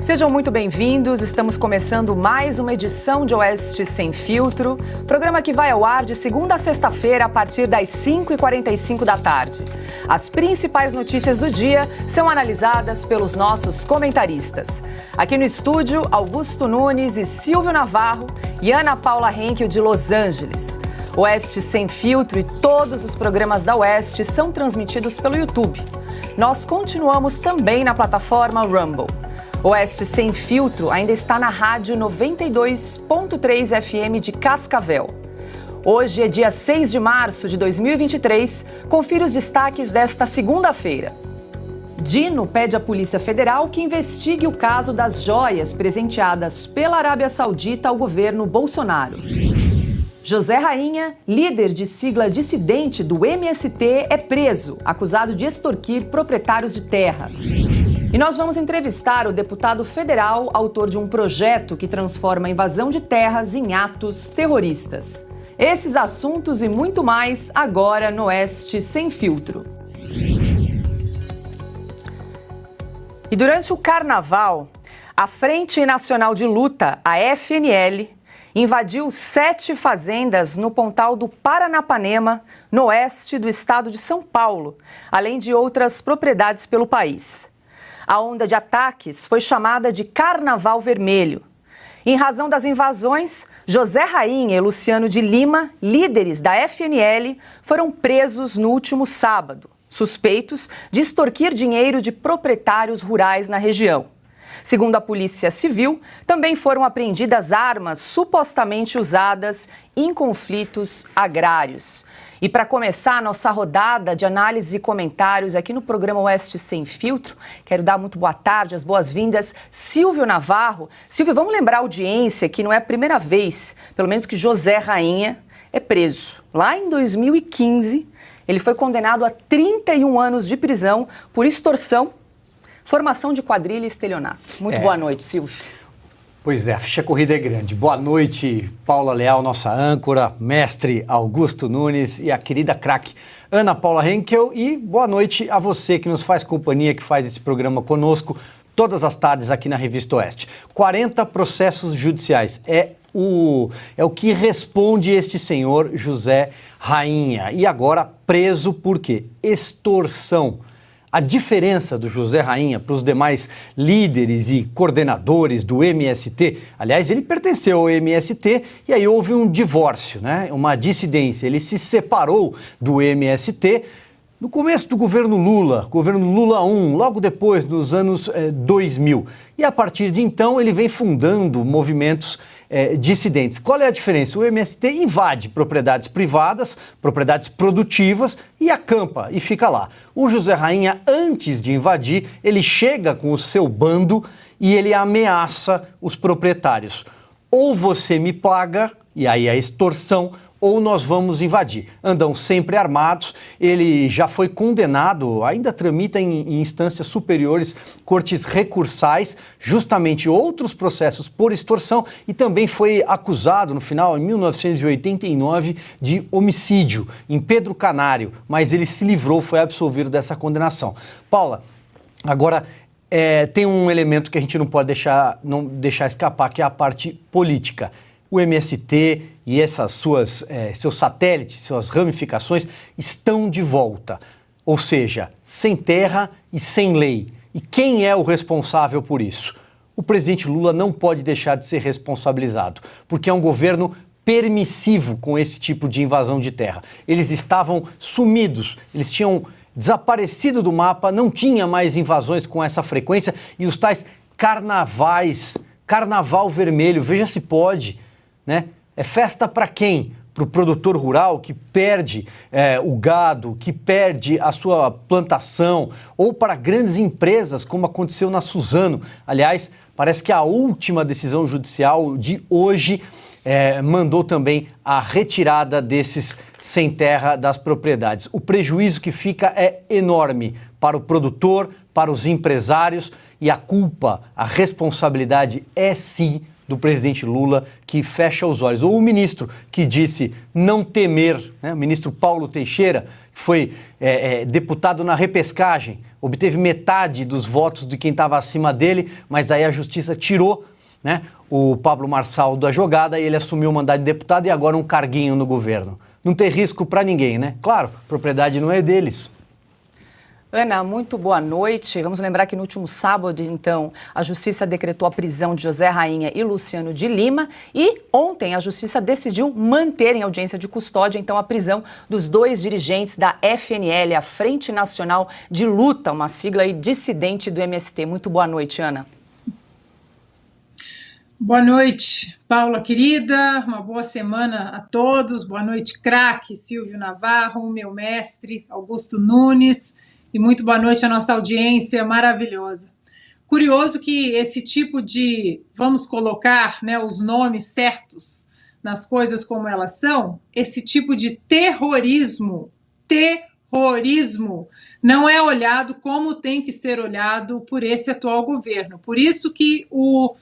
Sejam muito bem-vindos, estamos começando mais uma edição de Oeste Sem Filtro, programa que vai ao ar de segunda a sexta-feira a partir das 5h45 da tarde. As principais notícias do dia são analisadas pelos nossos comentaristas. Aqui no estúdio, Augusto Nunes e Silvio Navarro e Ana Paula Henkel de Los Angeles. Oeste Sem Filtro e todos os programas da Oeste são transmitidos pelo YouTube. Nós continuamos também na plataforma Rumble. Oeste Sem Filtro ainda está na rádio 92.3 FM de Cascavel. Hoje é dia 6 de março de 2023. Confira os destaques desta segunda-feira. Dino pede à Polícia Federal que investigue o caso das joias presenteadas pela Arábia Saudita ao governo Bolsonaro. José Rainha, líder de sigla dissidente do MST, é preso, acusado de extorquir proprietários de terra. E nós vamos entrevistar o deputado federal, autor de um projeto que transforma a invasão de terras em atos terroristas. Esses assuntos e muito mais agora no Oeste Sem Filtro. E durante o Carnaval, a Frente Nacional de Luta, a FNL, invadiu 7 fazendas no Pontal do Paranapanema, no oeste do estado de São Paulo, além de outras propriedades pelo país. A onda de ataques foi chamada de Carnaval Vermelho. Em razão das invasões, José Rainha e Luciano de Lima, líderes da FNL, foram presos no último sábado, suspeitos de extorquir dinheiro de proprietários rurais na região. Segundo a Polícia Civil, também foram apreendidas armas supostamente usadas em conflitos agrários. E para começar a nossa rodada de análise e comentários aqui no programa Oeste Sem Filtro, quero dar muito boa tarde, as boas-vindas, Silvio Navarro. Silvio, vamos lembrar a audiência que não é a primeira vez, pelo menos que José Rainha é preso. Lá em 2015, ele foi condenado a 31 anos de prisão por extorsão, formação de quadrilha e estelionato. Muito boa noite, Silvio. Pois é, a ficha corrida é grande. Boa noite, Paula Leal, nossa âncora, mestre Augusto Nunes e a querida craque Ana Paula Henkel. E boa noite a você que nos faz companhia, que faz esse programa conosco todas as tardes aqui na Revista Oeste. 40 processos judiciais. É o que responde este senhor José Rainha. E agora preso por quê? Extorsão. A diferença do José Rainha para os demais líderes e coordenadores do MST, aliás, ele pertenceu ao MST e aí houve um divórcio, né? Uma dissidência. Ele se separou do MST no começo do governo Lula 1, logo depois, nos anos 2000. E a partir de então ele vem fundando movimentos dissidentes. Qual é a diferença? O MST invade propriedades privadas, propriedades produtivas e acampa e fica lá. O José Rainha, antes de invadir, ele chega com o seu bando e ele ameaça os proprietários. Ou você me paga, e aí a extorsão, ou nós vamos invadir. Andam sempre armados, ele já foi condenado, ainda tramita em instâncias superiores, cortes recursais, justamente outros processos por extorsão, e também foi acusado no final, em 1989, de homicídio em Pedro Canário, mas ele se livrou, foi absolvido dessa condenação. Paula, agora tem um elemento que a gente não pode deixar escapar, que é a parte política. O MST e seus satélites, suas ramificações estão de volta. Ou seja, sem terra e sem lei. E quem é o responsável por isso? O presidente Lula não pode deixar de ser responsabilizado, porque é um governo permissivo com esse tipo de invasão de terra. Eles estavam sumidos, eles tinham desaparecido do mapa, não tinha mais invasões com essa frequência e os tais carnavais, Carnaval Vermelho, veja se pode, né? É festa para quem? Para o produtor rural que perde o gado, que perde a sua plantação, ou para grandes empresas, como aconteceu na Suzano. Aliás, parece que a última decisão judicial de hoje mandou também a retirada desses sem terra das propriedades. O prejuízo que fica é enorme para o produtor, para os empresários, e a culpa, a responsabilidade é sim do presidente Lula que fecha os olhos. Ou o ministro que disse não temer, né? O ministro Paulo Teixeira, que foi deputado na repescagem, obteve metade dos votos de quem estava acima dele, mas daí a justiça tirou, né, o Pablo Marçal da jogada e ele assumiu o mandato de deputado e agora um carguinho no governo. Não tem risco para ninguém, né? Claro, a propriedade não é deles. Ana, muito boa noite. Vamos lembrar que no último sábado, então, a Justiça decretou a prisão de José Rainha e Luciano de Lima e ontem a Justiça decidiu manter em audiência de custódia, então, a prisão dos 2 dirigentes da FNL, a Frente Nacional de Luta, uma sigla aí dissidente do MST. Muito boa noite, Ana. Boa noite, Paula querida, uma boa semana a todos. Boa noite, craque Silvio Navarro, meu mestre Augusto Nunes. E muito boa noite à nossa audiência maravilhosa. Curioso que esse tipo de, vamos colocar, né, os nomes certos nas coisas como elas são, esse tipo de terrorismo não é olhado como tem que ser olhado por esse atual governo. Por isso que o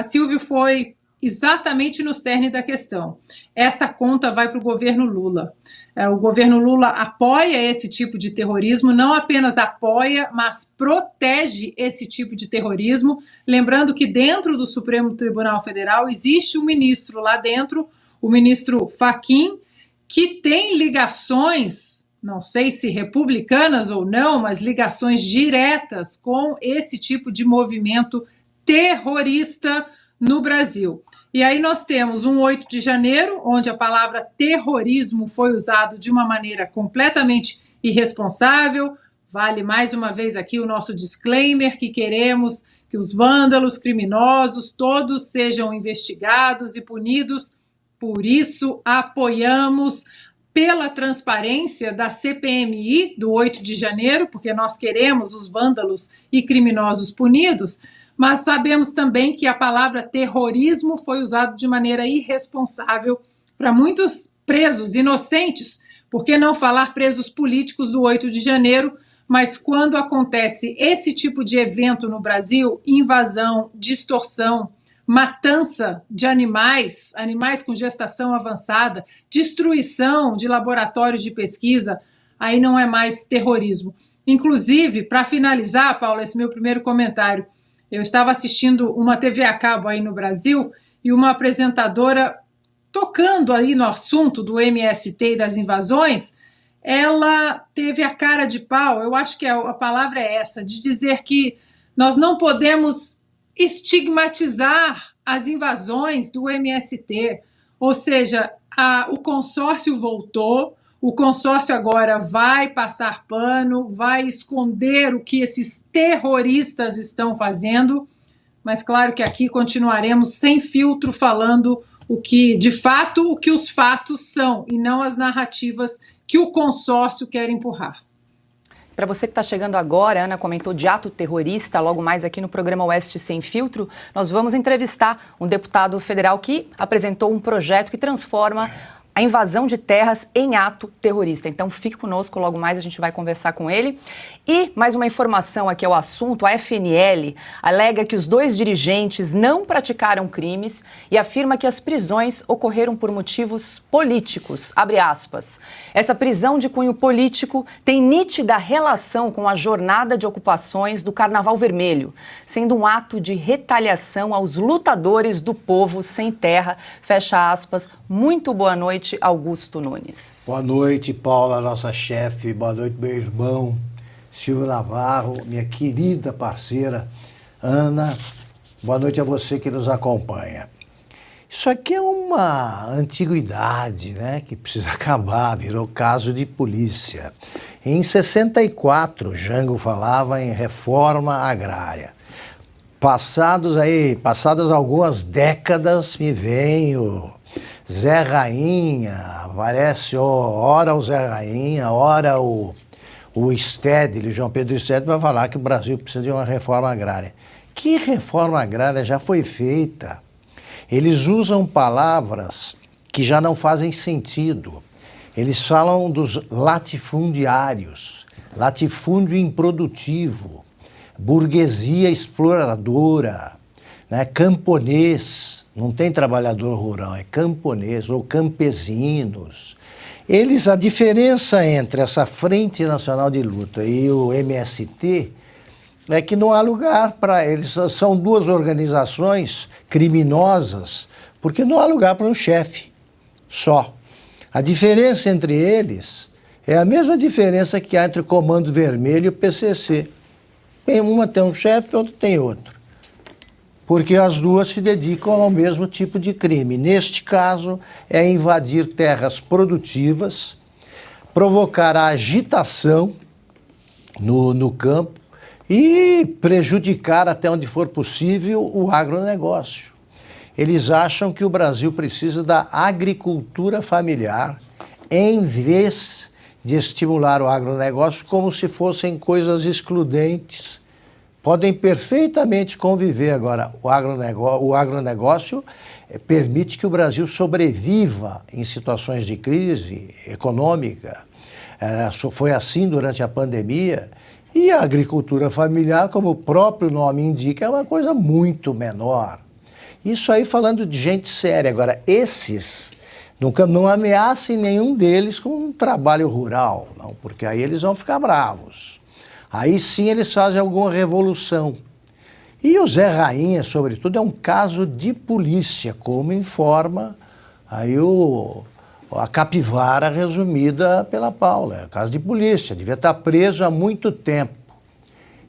Silvio foi exatamente no cerne da questão. Essa conta vai para o governo Lula. O governo Lula apoia esse tipo de terrorismo, não apenas apoia, mas protege esse tipo de terrorismo. Lembrando que dentro do Supremo Tribunal Federal existe um ministro lá dentro, o ministro Fachin, que tem ligações, não sei se republicanas ou não, mas ligações diretas com esse tipo de movimento terrorista no Brasil. E aí nós temos um 8 de janeiro, onde a palavra terrorismo foi usado de uma maneira completamente irresponsável. Vale mais uma vez aqui o nosso disclaimer que queremos que os vândalos, criminosos, todos sejam investigados e punidos. Por isso, apoiamos pela transparência da CPMI do 8 de janeiro, porque nós queremos os vândalos e criminosos punidos, mas sabemos também que a palavra terrorismo foi usada de maneira irresponsável para muitos presos inocentes, por que não falar presos políticos do 8 de janeiro, mas quando acontece esse tipo de evento no Brasil, invasão, distorção, matança de animais com gestação avançada, destruição de laboratórios de pesquisa, aí não é mais terrorismo. Inclusive, para finalizar, Paula, esse meu primeiro comentário, eu estava assistindo uma TV a cabo aí no Brasil e uma apresentadora tocando aí no assunto do MST e das invasões, ela teve a cara de pau, eu acho que a palavra é essa, de dizer que nós não podemos estigmatizar as invasões do MST, ou seja, o consórcio voltou, o consórcio agora vai passar pano, vai esconder o que esses terroristas estão fazendo, mas claro que aqui continuaremos sem filtro falando o que, de fato, o que os fatos são e não as narrativas que o consórcio quer empurrar. Para você que está chegando agora, a Ana comentou de ato terrorista, logo mais aqui no programa Oeste Sem Filtro, nós vamos entrevistar um deputado federal que apresentou um projeto que transforma a invasão de terras em ato terrorista. Então fique conosco, logo mais a gente vai conversar com ele. E mais uma informação aqui ao assunto, a FNL alega que os 2 dirigentes não praticaram crimes e afirma que as prisões ocorreram por motivos políticos, abre aspas. Essa prisão de cunho político tem nítida relação com a jornada de ocupações do Carnaval Vermelho, sendo um ato de retaliação aos lutadores do povo sem terra, fecha aspas. Muito boa noite, Augusto Nunes. Boa noite, Paula, nossa chefe. Boa noite, meu irmão Silvio Navarro, minha querida parceira Ana. Boa noite a você que nos acompanha. Isso aqui é uma antiguidade, né, que precisa acabar, virou caso de polícia. Em 64, Jango falava em reforma agrária. Passadas algumas décadas, me vem o Zé Rainha, aparece ora o Zé Rainha, ora o Stedley, João Pedro Stedley, vai falar que o Brasil precisa de uma reforma agrária. Que reforma agrária já foi feita? Eles usam palavras que já não fazem sentido. Eles falam dos latifundiários, latifúndio improdutivo, burguesia exploradora, né? Camponês, não tem trabalhador rural, é camponês ou campesinos. A diferença entre essa Frente Nacional de Luta e o MST é que não há lugar para eles, são duas organizações criminosas, porque não há lugar para um chefe só. A diferença entre eles é a mesma diferença que há entre o Comando Vermelho e o PCC. Uma tem um chefe, outra tem outro. Porque as duas se dedicam ao mesmo tipo de crime. Neste caso, é invadir terras produtivas, provocar a agitação no campo e prejudicar, até onde for possível, o agronegócio. Eles acham que o Brasil precisa da agricultura familiar em vez de estimular o agronegócio como se fossem coisas excludentes. Podem perfeitamente conviver. Agora, o agronegócio permite que o Brasil sobreviva em situações de crise econômica. Foi assim durante a pandemia. E a agricultura familiar, como o próprio nome indica, é uma coisa muito menor. Isso aí falando de gente séria. Agora, esses não ameacem nenhum deles com um trabalho rural, não, porque aí eles vão ficar bravos. Aí sim eles fazem alguma revolução. E o Zé Rainha, sobretudo, é um caso de polícia, como informa aí a capivara resumida pela Paula. É um caso de polícia, devia estar preso há muito tempo.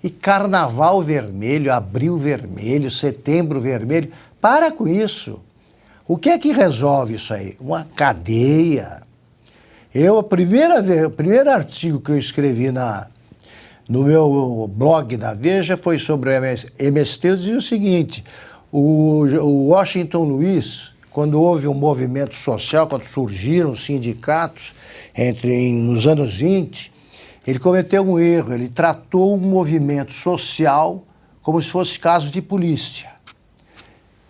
E Carnaval Vermelho, Abril Vermelho, Setembro Vermelho, para com isso. O que é que resolve isso aí? Uma cadeia. O primeiro artigo que eu escrevi no meu blog da Veja foi sobre o MST. Eu dizia o seguinte: o Washington Luiz, quando houve um movimento social, quando surgiram os sindicatos nos anos 20, ele cometeu um erro. Ele tratou um movimento social como se fosse caso de polícia.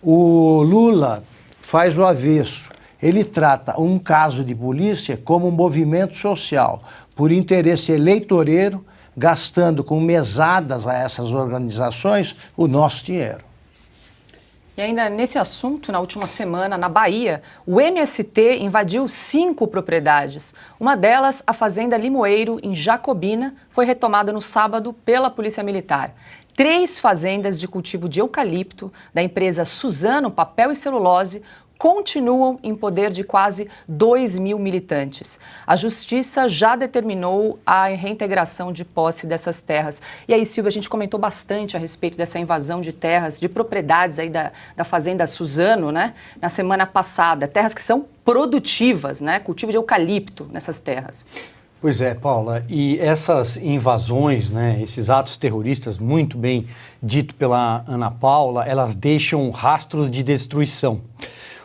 O Lula faz o avesso. Ele trata um caso de polícia como um movimento social, por interesse eleitoreiro, gastando com mesadas a essas organizações o nosso dinheiro. E ainda nesse assunto, na última semana, na Bahia, o MST invadiu 5 propriedades. Uma delas, a Fazenda Limoeiro, em Jacobina, foi retomada no sábado pela Polícia Militar. 3 fazendas de cultivo de eucalipto da empresa Suzano Papel e Celulose continuam em poder de quase 2.000 militantes. A Justiça já determinou a reintegração de posse dessas terras. E aí, Silvia, a gente comentou bastante a respeito dessa invasão de terras, de propriedades aí da Fazenda Suzano, né, na semana passada. Terras que são produtivas, né, cultivo de eucalipto nessas terras. Pois é, Paula, e essas invasões, né, esses atos terroristas, muito bem dito pela Ana Paula, elas deixam rastros de destruição.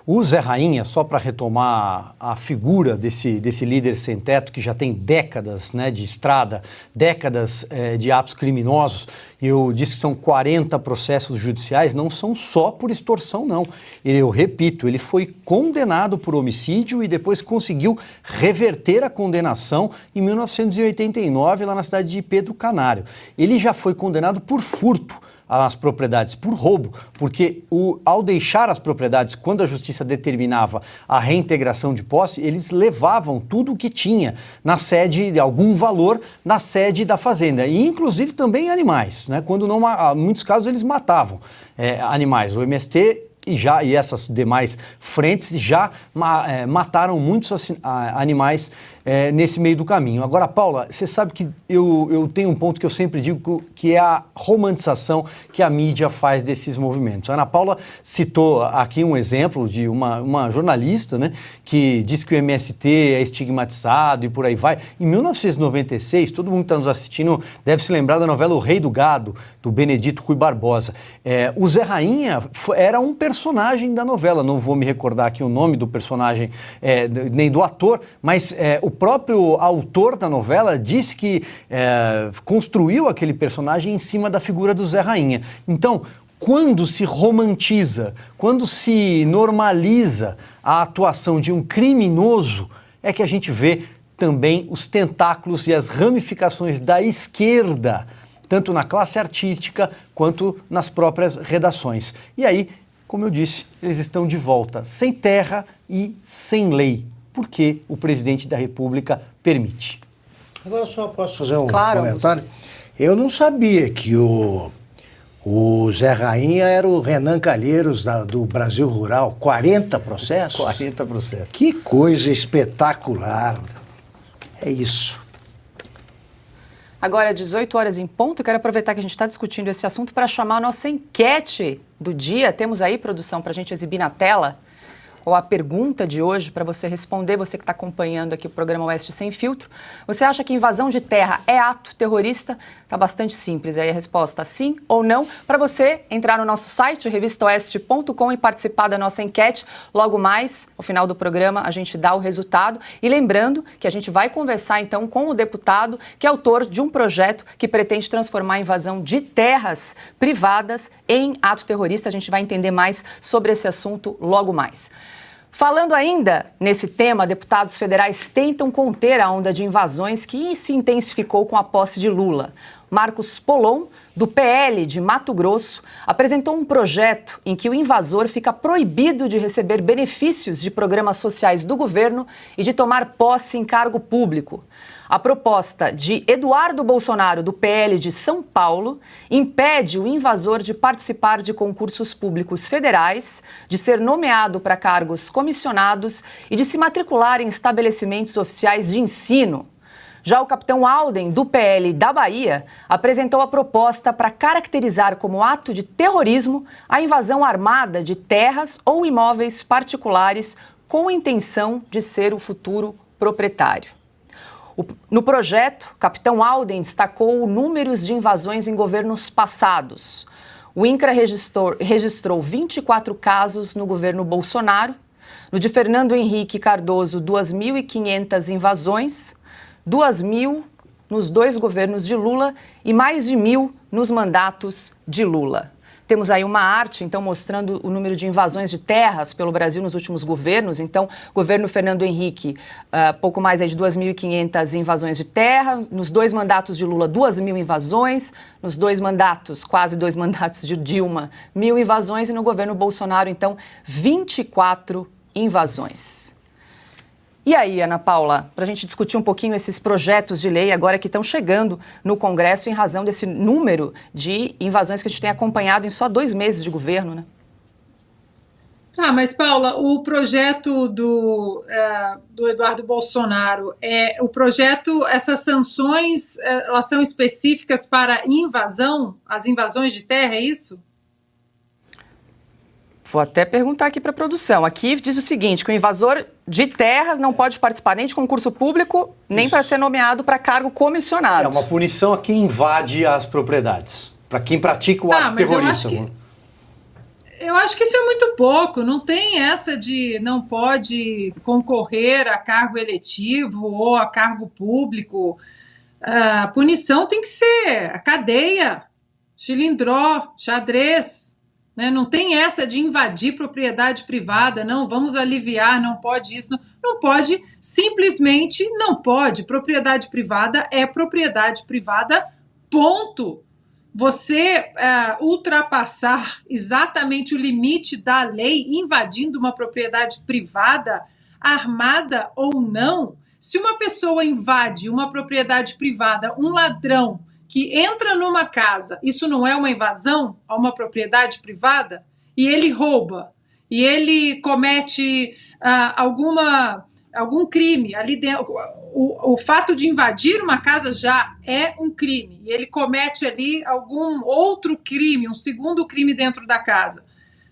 O Zé Rainha, só para retomar a figura desse líder sem teto, que já tem décadas, né, de estrada, décadas de atos criminosos, eu disse que são 40 processos judiciais, não são só por extorsão, não. Eu repito, ele foi condenado por homicídio e depois conseguiu reverter a condenação em 1989, lá na cidade de Pedro Canário. Ele já foi condenado por furto as propriedades, por roubo, porque ao deixar as propriedades, quando a justiça determinava a reintegração de posse, eles levavam tudo o que tinha na sede, de algum valor, na sede da fazenda, e inclusive também animais, né? Quando não, em muitos casos eles matavam animais. O MST e essas demais frentes já mataram muitos animais nesse meio do caminho. Agora, Paula, você sabe que eu tenho um ponto que eu sempre digo, que é a romantização que a mídia faz desses movimentos. A Ana Paula citou aqui um exemplo de uma jornalista, né, que diz que o MST é estigmatizado e por aí vai. Em 1996, todo mundo que está nos assistindo deve se lembrar da novela O Rei do Gado, do Benedito Rui Barbosa. O Zé Rainha era um personagem da novela, não vou me recordar aqui o nome do personagem nem do ator, mas o próprio autor da novela disse que construiu aquele personagem em cima da figura do Zé Rainha. Então, quando se romantiza, quando se normaliza a atuação de um criminoso, é que a gente vê também os tentáculos e as ramificações da esquerda tanto na classe artística quanto nas próprias redações. E aí, como eu disse, eles estão de volta, sem terra e sem lei, porque o presidente da República permite. Agora só posso fazer um Claro, comentário? Eu não sabia que o Zé Rainha era o Renan Calheiros do Brasil Rural. 40 processos? 40 processos. Que coisa espetacular. É isso. Agora, 18 horas em ponto, quero aproveitar que a gente está discutindo esse assunto para chamar a nossa enquete do dia. Temos aí, produção, para a gente exibir na tela, ou a pergunta de hoje para você responder, você que está acompanhando aqui o programa Oeste Sem Filtro. Você acha que invasão de terra é ato terrorista? Está bastante simples. Aí a resposta sim ou não. Para você entrar no nosso site, revistaoeste.com, e participar da nossa enquete. Logo mais, no final do programa, a gente dá o resultado. E lembrando que a gente vai conversar então com o deputado que é autor de um projeto que pretende transformar a invasão de terras privadas em ato terrorista. A gente vai entender mais sobre esse assunto logo mais. Falando ainda nesse tema, deputados federais tentam conter a onda de invasões que se intensificou com a posse de Lula. Marcos Polon, do PL de Mato Grosso, apresentou um projeto em que o invasor fica proibido de receber benefícios de programas sociais do governo e de tomar posse em cargo público. A proposta de Eduardo Bolsonaro, do PL de São Paulo, impede o invasor de participar de concursos públicos federais, de ser nomeado para cargos comissionados e de se matricular em estabelecimentos oficiais de ensino. Já o capitão Alden, do PL da Bahia, apresentou a proposta para caracterizar como ato de terrorismo a invasão armada de terras ou imóveis particulares com intenção de ser o futuro proprietário. No projeto, o capitão Alden destacou números de invasões em governos passados. O INCRA registrou 24 casos no governo Bolsonaro, no de Fernando Henrique Cardoso, 2.500 invasões, 2.000 nos dois governos de Lula e mais de 1.000 nos mandatos de Lula. Temos aí uma arte, então, mostrando o número de invasões de terras pelo Brasil nos últimos governos. Então, governo Fernando Henrique, pouco mais aí de 2.500 invasões de terra. Nos dois mandatos de Lula, 2.000 invasões. Nos dois mandatos, quase dois mandatos de Dilma, 1.000 invasões. E no governo Bolsonaro, então, 24 invasões. E aí, Ana Paula, para a gente discutir um pouquinho esses projetos de lei agora que estão chegando no Congresso em razão desse número de invasões que a gente tem acompanhado em só 2 meses de governo, né? Mas, Paula, o projeto do Eduardo Bolsonaro, o projeto, essas sanções, elas são específicas para invasão, as invasões de terra, é isso? Vou até perguntar aqui para a produção. Aqui diz o seguinte, que o invasor de terras não pode participar nem de concurso público, nem para ser nomeado para cargo comissionado. É uma punição a quem invade as propriedades, para quem pratica o ato terrorista. Eu acho que isso é muito pouco, não tem essa de não pode concorrer a cargo eletivo ou a cargo público. A punição tem que ser a cadeia, chilindró, xadrez. Não tem essa de invadir propriedade privada, não, vamos aliviar, não pode isso, não pode, simplesmente não pode. Propriedade privada é propriedade privada, ponto. Você ultrapassar exatamente o limite da lei, invadindo uma propriedade privada, armada ou não, se uma pessoa invade uma propriedade privada, um ladrão, que entra numa casa, isso não é uma invasão a uma propriedade privada? E ele rouba, e ele comete algum crime ali dentro. O fato de invadir uma casa já é um crime, e ele comete ali algum outro crime, um segundo crime dentro da casa.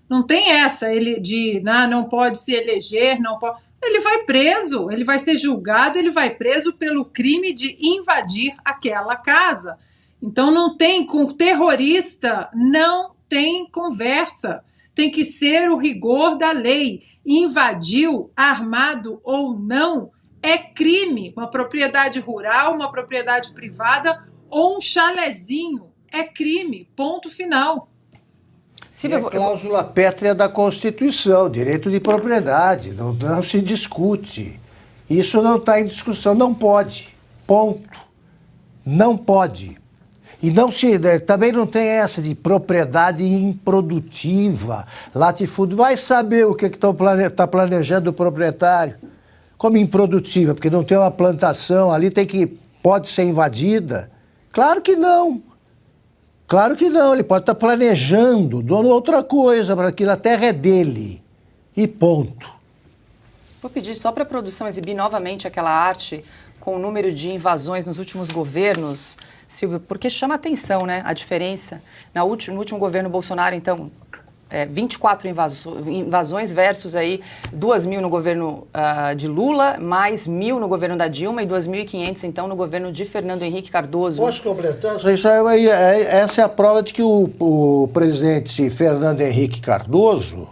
Não tem essa, ele de não pode se eleger, não pode. Ele vai preso, ele vai ser julgado, ele vai preso pelo crime de invadir aquela casa. Então não tem, com terrorista não tem conversa, tem que ser o rigor da lei. Invadiu, armado ou não, é crime. Uma propriedade rural, uma propriedade privada ou um chalezinho, é crime, ponto final. É a cláusula pétrea da Constituição, direito de propriedade, não se discute. Isso não está em discussão, não pode, ponto. Não pode. E também não tem essa de propriedade improdutiva, latifúndio. Vai saber o que está planejando o proprietário. Como improdutiva, porque não tem uma plantação ali, pode ser invadida. Claro que não. Claro que não, ele pode estar planejando, dando outra coisa, para aquilo, a terra é dele. E ponto. Vou pedir só para a produção exibir novamente aquela arte com o número de invasões nos últimos governos, Silvio, porque chama atenção, né, a diferença. No último governo Bolsonaro, então, 24 invasões versus aí 2.000 no governo de Lula, mais 1.000 no governo da Dilma e 2.500, então, no governo de Fernando Henrique Cardoso. Posso completar? Essa é a prova de que o presidente Fernando Henrique Cardoso,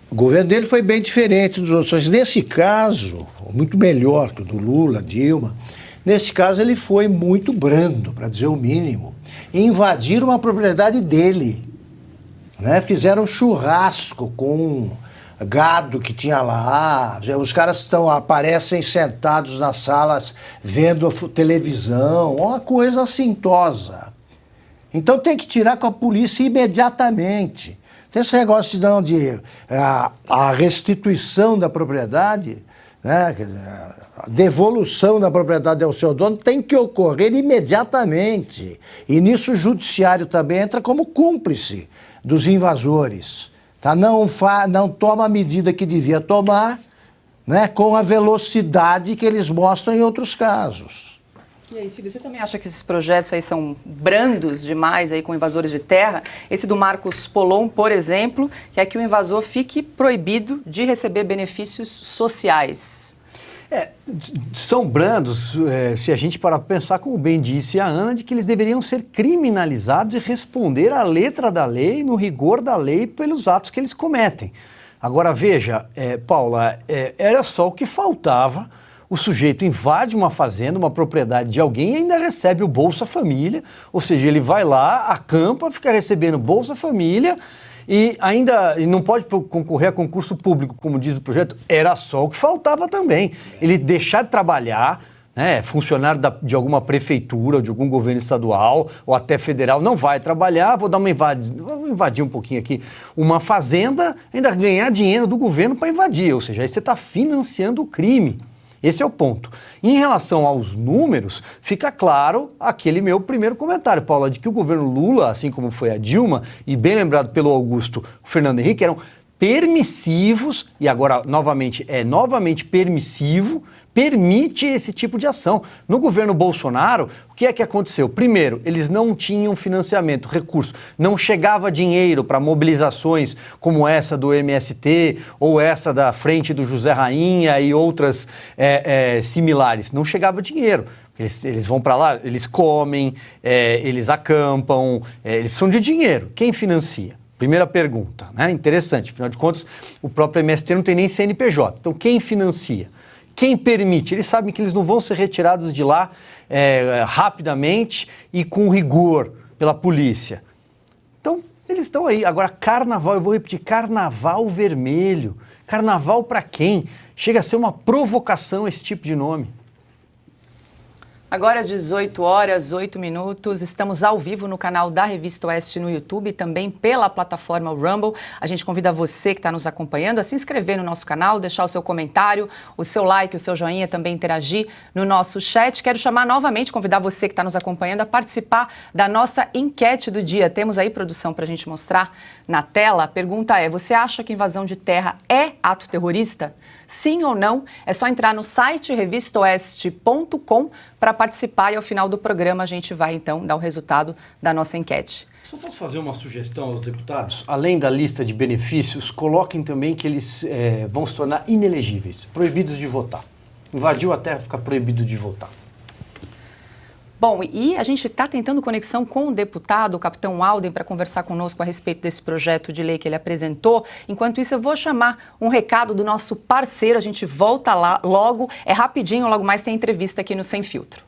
o governo dele foi bem diferente dos outros, mas nesse caso, muito melhor que o do Lula, Dilma, nesse caso ele foi muito brando, para dizer o mínimo, invadiram uma propriedade dele. Né? Fizeram churrasco com gado que tinha lá, os caras aparecem sentados nas salas vendo televisão, uma coisa assintosa. Então tem que tirar com a polícia imediatamente. Tem esse negócio de a restituição da propriedade, né? Quer dizer, a devolução da propriedade ao seu dono tem que ocorrer imediatamente. E nisso o judiciário também entra como cúmplice dos invasores. Tá? Não toma a medida que devia tomar, né? Com a velocidade que eles mostram em outros casos. E aí, Silvio, você também acha que esses projetos aí são brandos demais aí com invasores de terra? Esse do Marcos Polon, por exemplo, que é que o invasor fique proibido de receber benefícios sociais. São brandos, se a gente parar para pensar, como bem disse a Ana, de que eles deveriam ser criminalizados e responder à letra da lei, no rigor da lei, pelos atos que eles cometem. Agora, veja, Paula, era só o que faltava. O sujeito invade uma fazenda, uma propriedade de alguém e ainda recebe o Bolsa Família, ou seja, ele vai lá, acampa, fica recebendo Bolsa Família e ainda não pode concorrer a concurso público, como diz o projeto. Era só o que faltava também. Ele deixar de trabalhar, né, funcionário de alguma prefeitura, ou de algum governo estadual ou até federal, não vai trabalhar, vou invadir um pouquinho aqui, uma fazenda, ainda ganhar dinheiro do governo para invadir, ou seja, aí você está financiando o crime. Esse é o ponto. Em relação aos números, fica claro aquele meu primeiro comentário, Paula, de que o governo Lula, assim como foi a Dilma, e bem lembrado pelo Augusto, o Fernando Henrique, eram permissivos, e agora novamente permissivo, permite esse tipo de ação. No governo Bolsonaro, o que é que aconteceu? Primeiro, eles não tinham financiamento, recurso, não chegava dinheiro para mobilizações como essa do MST ou essa da Frente do José Rainha e outras similares, não chegava dinheiro. Eles vão para lá, eles comem, eles acampam, eles precisam de dinheiro. Quem financia? Primeira pergunta, né? Interessante, afinal de contas, o próprio MST não tem nem CNPJ. Então, quem financia? Quem permite? Eles sabem que eles não vão ser retirados de lá rapidamente e com rigor pela polícia. Então, eles estão aí. Agora, carnaval, eu vou repetir, carnaval vermelho. Carnaval para quem? Chega a ser uma provocação esse tipo de nome. Agora, 18 horas, 8 minutos, estamos ao vivo no canal da Revista Oeste no YouTube e também pela plataforma Rumble. A gente convida você que está nos acompanhando a se inscrever no nosso canal, deixar o seu comentário, o seu like, o seu joinha, também interagir no nosso chat. Quero chamar novamente, convidar você que está nos acompanhando a participar da nossa enquete do dia. Temos aí, produção, para a gente mostrar na tela. A pergunta é, você acha que invasão de terra é ato terrorista? Sim ou não? É só entrar no site revistaoeste.com para participar e ao final do programa a gente vai então dar o resultado da nossa enquete. Só posso fazer uma sugestão aos deputados? Além da lista de benefícios, coloquem também que eles vão se tornar inelegíveis, proibidos de votar. Invadiu a terra, fica proibido de votar. Bom, e a gente está tentando conexão com o deputado, o capitão Alden, para conversar conosco a respeito desse projeto de lei que ele apresentou. Enquanto isso, eu vou chamar um recado do nosso parceiro, a gente volta lá logo, é rapidinho, logo mais tem entrevista aqui no Sem Filtro.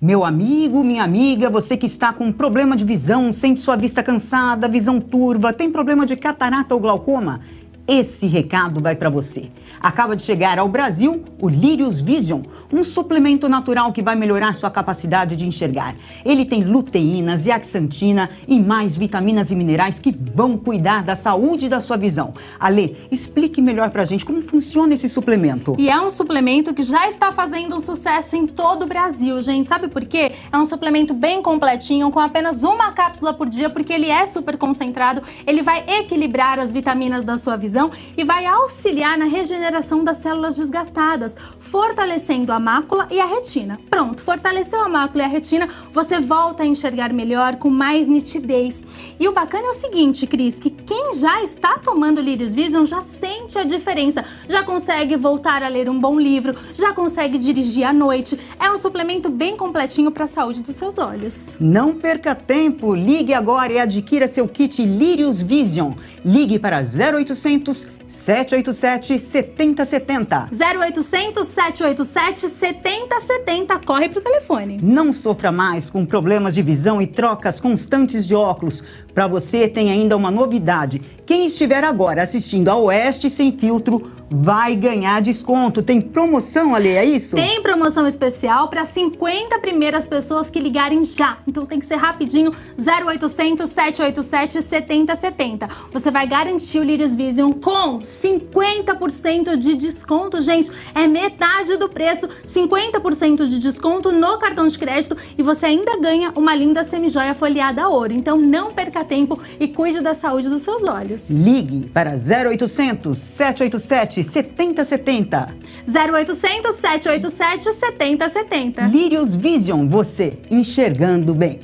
Meu amigo, minha amiga, você que está com problema de visão, sente sua vista cansada, visão turva, tem problema de catarata ou glaucoma? Esse recado vai para você. Acaba de chegar ao Brasil o Lírios Vision, um suplemento natural que vai melhorar sua capacidade de enxergar. Ele tem luteína, zeaxantina e mais vitaminas e minerais que vão cuidar da saúde da sua visão. Ale, explique melhor pra gente como funciona esse suplemento. E é um suplemento que já está fazendo um sucesso em todo o Brasil, gente. Sabe por quê? É um suplemento bem completinho, com apenas uma cápsula por dia, porque ele é super concentrado, ele vai equilibrar as vitaminas da sua visão e vai auxiliar na regeneração das células desgastadas, fortalecendo a mácula e a retina. Pronto, fortaleceu a mácula e a retina, você volta a enxergar melhor, com mais nitidez. E o bacana é o seguinte, Cris, que quem já está tomando Lírios Vision já sente a diferença, já consegue voltar a ler um bom livro, já consegue dirigir à noite. É um suplemento bem completinho para a saúde dos seus olhos. Não perca tempo, ligue agora e adquira seu kit Lírios Vision. Ligue para 0800 787 7070. 0800 787 7070. Corre pro telefone. Não sofra mais com problemas de visão e trocas constantes de óculos. Para você tem ainda uma novidade. Quem estiver agora assistindo a Oeste Sem Filtro vai ganhar desconto. Tem promoção, Ale, é isso? Tem promoção especial para 50 primeiras pessoas que ligarem já. Então tem que ser rapidinho, 0800 787 7070. Você vai garantir o Lírios Vision com 50% de desconto, gente. É metade do preço, 50% de desconto no cartão de crédito e você ainda ganha uma linda semijoia folheada a ouro. Então não perca tempo e cuide da saúde dos seus olhos. Ligue para 0800 787 7070. 0800 787 7070. Lírios Vision, você enxergando bem.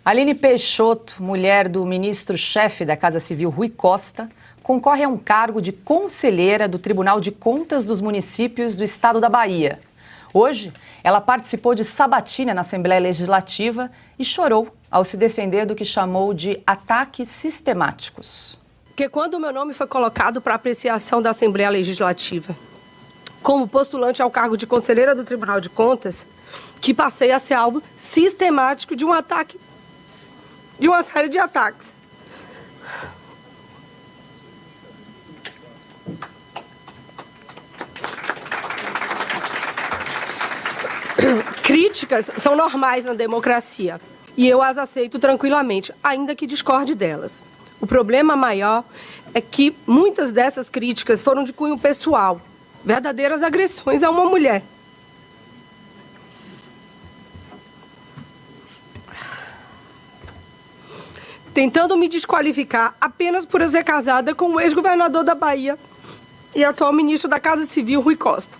Aline Peixoto, mulher do ministro-chefe da Casa Civil, Rui Costa, concorre a um cargo de conselheira do Tribunal de Contas dos Municípios do Estado da Bahia. Hoje, ela participou de sabatina na Assembleia Legislativa e chorou ao se defender do que chamou de ataques sistemáticos. Porque quando o meu nome foi colocado para apreciação da Assembleia Legislativa, como postulante ao cargo de conselheira do Tribunal de Contas, que passei a ser alvo sistemático de um ataque, de uma série de ataques. Críticas são normais na democracia e eu as aceito tranquilamente, ainda que discorde delas. O problema maior é que muitas dessas críticas foram de cunho pessoal, verdadeiras agressões a uma mulher. Tentando me desqualificar apenas por eu ser casada com o ex-governador da Bahia e atual ministro da Casa Civil, Rui Costa.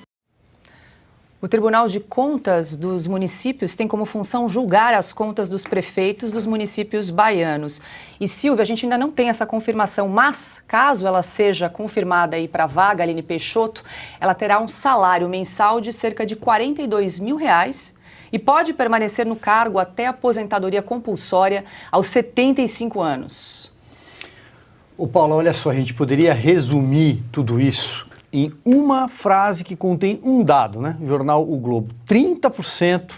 O Tribunal de Contas dos Municípios tem como função julgar as contas dos prefeitos dos municípios baianos. E, Silvia, a gente ainda não tem essa confirmação, mas caso ela seja confirmada aí para a vaga, Aline Peixoto, ela terá um salário mensal de cerca de R$42 mil e pode permanecer no cargo até a aposentadoria compulsória aos 75 anos. Ô Paulo, olha só, a gente poderia resumir tudo isso em uma frase que contém um dado, né? O jornal O Globo. 30%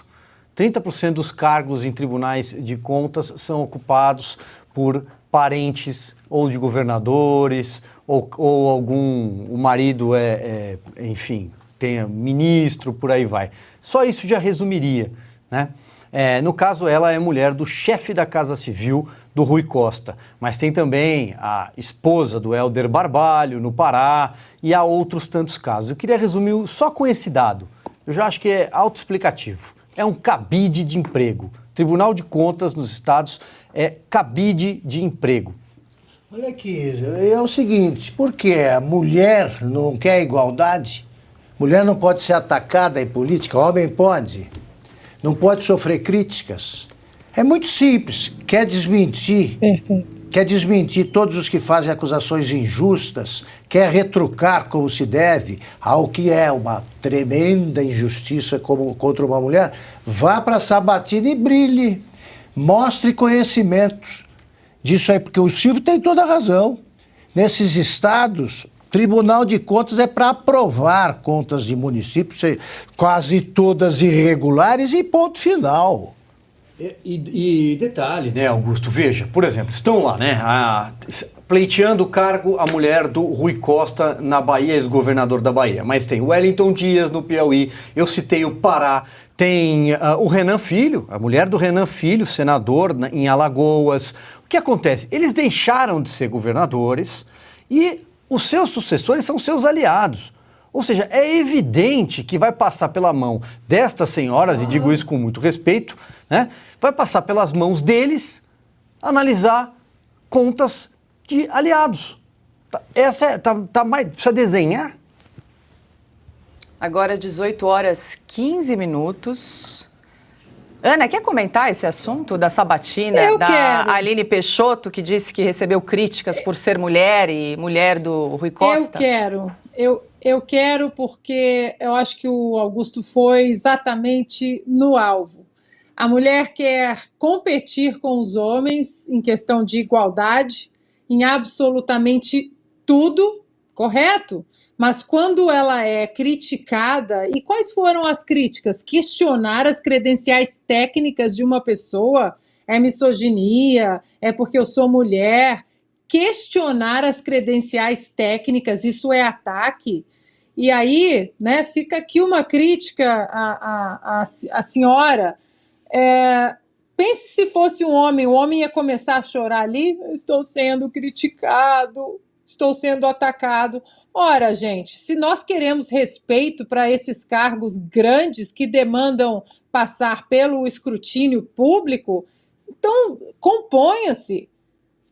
dos cargos em tribunais de contas são ocupados por parentes ou de governadores ou algum... O marido enfim, tem ministro, por aí vai. Só isso já resumiria, né? No caso, ela é mulher do chefe da Casa Civil, do Rui Costa, mas tem também a esposa do Hélder Barbalho, no Pará, e há outros tantos casos. Eu queria resumir só com esse dado. Eu já acho que é autoexplicativo. É um cabide de emprego. Tribunal de Contas nos estados é cabide de emprego. Olha aqui, é o seguinte, por que a mulher não quer igualdade? Mulher não pode ser atacada em política, homem pode. Não pode sofrer críticas. É muito simples. Quer desmentir? Perfeito. Quer desmentir todos os que fazem acusações injustas? Quer retrucar como se deve ao que é uma tremenda injustiça contra uma mulher? Vá para a sabatina e brilhe. Mostre conhecimento disso aí, porque o Silvio tem toda a razão. Nesses estados, Tribunal de Contas é para aprovar contas de municípios, quase todas irregulares e ponto final. E detalhe, né, Augusto? Veja, por exemplo, estão lá, né? pleiteando o cargo a mulher do Rui Costa na Bahia, ex-governador da Bahia. Mas tem o Wellington Dias no Piauí, eu citei o Pará, tem o Renan Filho, a mulher do Renan Filho, senador em Alagoas. O que acontece? Eles deixaram de ser governadores e os seus sucessores são seus aliados. Ou seja, é evidente que vai passar pela mão destas senhoras, e digo isso com muito respeito, né? Vai passar pelas mãos deles analisar contas de aliados. Precisa desenhar? Agora 18h15. Ana, quer comentar esse assunto da sabatina quero. Aline Peixoto, que disse que recebeu críticas por ser mulher e mulher do Rui Costa? Eu quero porque eu acho que o Augusto foi exatamente no alvo. A mulher quer competir com os homens em questão de igualdade, em absolutamente tudo, correto? Mas quando ela é criticada, e quais foram as críticas? Questionar as credenciais técnicas de uma pessoa é misoginia, é porque eu sou mulher. Questionar as credenciais técnicas, isso é ataque? E aí, né, fica aqui uma crítica à senhora. Pense se fosse um homem, o homem ia começar a chorar ali, estou sendo criticado, estou sendo atacado. Ora, gente, se nós queremos respeito para esses cargos grandes que demandam passar pelo escrutínio público, então componha-se,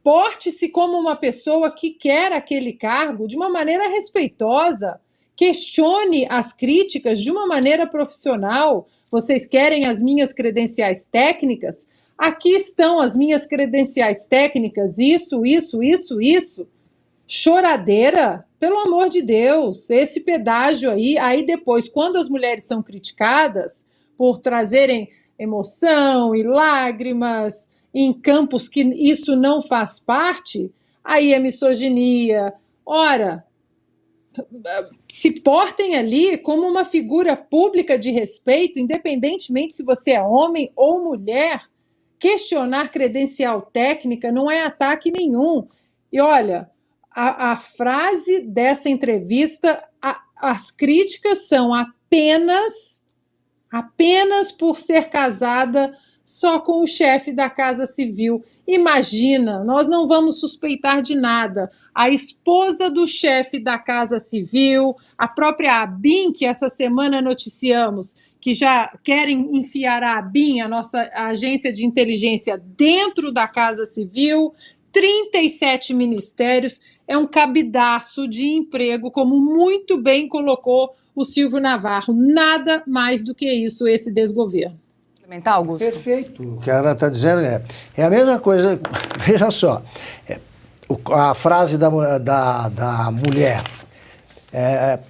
porte-se como uma pessoa que quer aquele cargo de uma maneira respeitosa, questione as críticas de uma maneira profissional. Vocês querem as minhas credenciais técnicas? Aqui estão as minhas credenciais técnicas, isso. Choradeira, pelo amor de Deus, esse pedágio aí depois, quando as mulheres são criticadas por trazerem emoção e lágrimas em campos que isso não faz parte, aí é misoginia. Ora, se portem ali como uma figura pública de respeito, independentemente se você é homem ou mulher. Questionar credencial técnica não é ataque nenhum. E olha, a frase dessa entrevista, as críticas são apenas por ser casada só com o chefe da Casa Civil. Imagina, nós não vamos suspeitar de nada. A esposa do chefe da Casa Civil, a própria ABIN, que essa semana noticiamos, que já querem enfiar a ABIN, a nossa agência de inteligência, dentro da Casa Civil, 37 ministérios, é um cabidaço de emprego, como muito bem colocou o Silvio Navarro. Nada mais do que isso, esse desgoverno. Augusto? Perfeito. O que a Ana está dizendo é a mesma coisa. Veja só, a frase da mulher.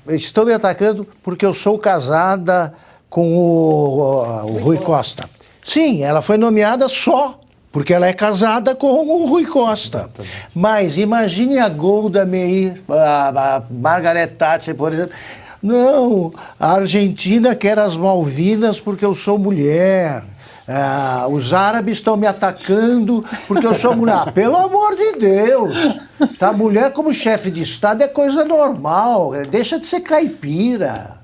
Estou me atacando porque eu sou casada com o Rui Costa. Sim, ela foi nomeada só porque ela é casada com o Rui Costa. Mas imagine a Golda Meir, a Margaret Thatcher, por exemplo. Não, a Argentina quer as Malvinas porque eu sou mulher. Os árabes estão me atacando porque eu sou mulher. Pelo amor de Deus! Tá, mulher como chefe de Estado é coisa normal. Deixa de ser caipira.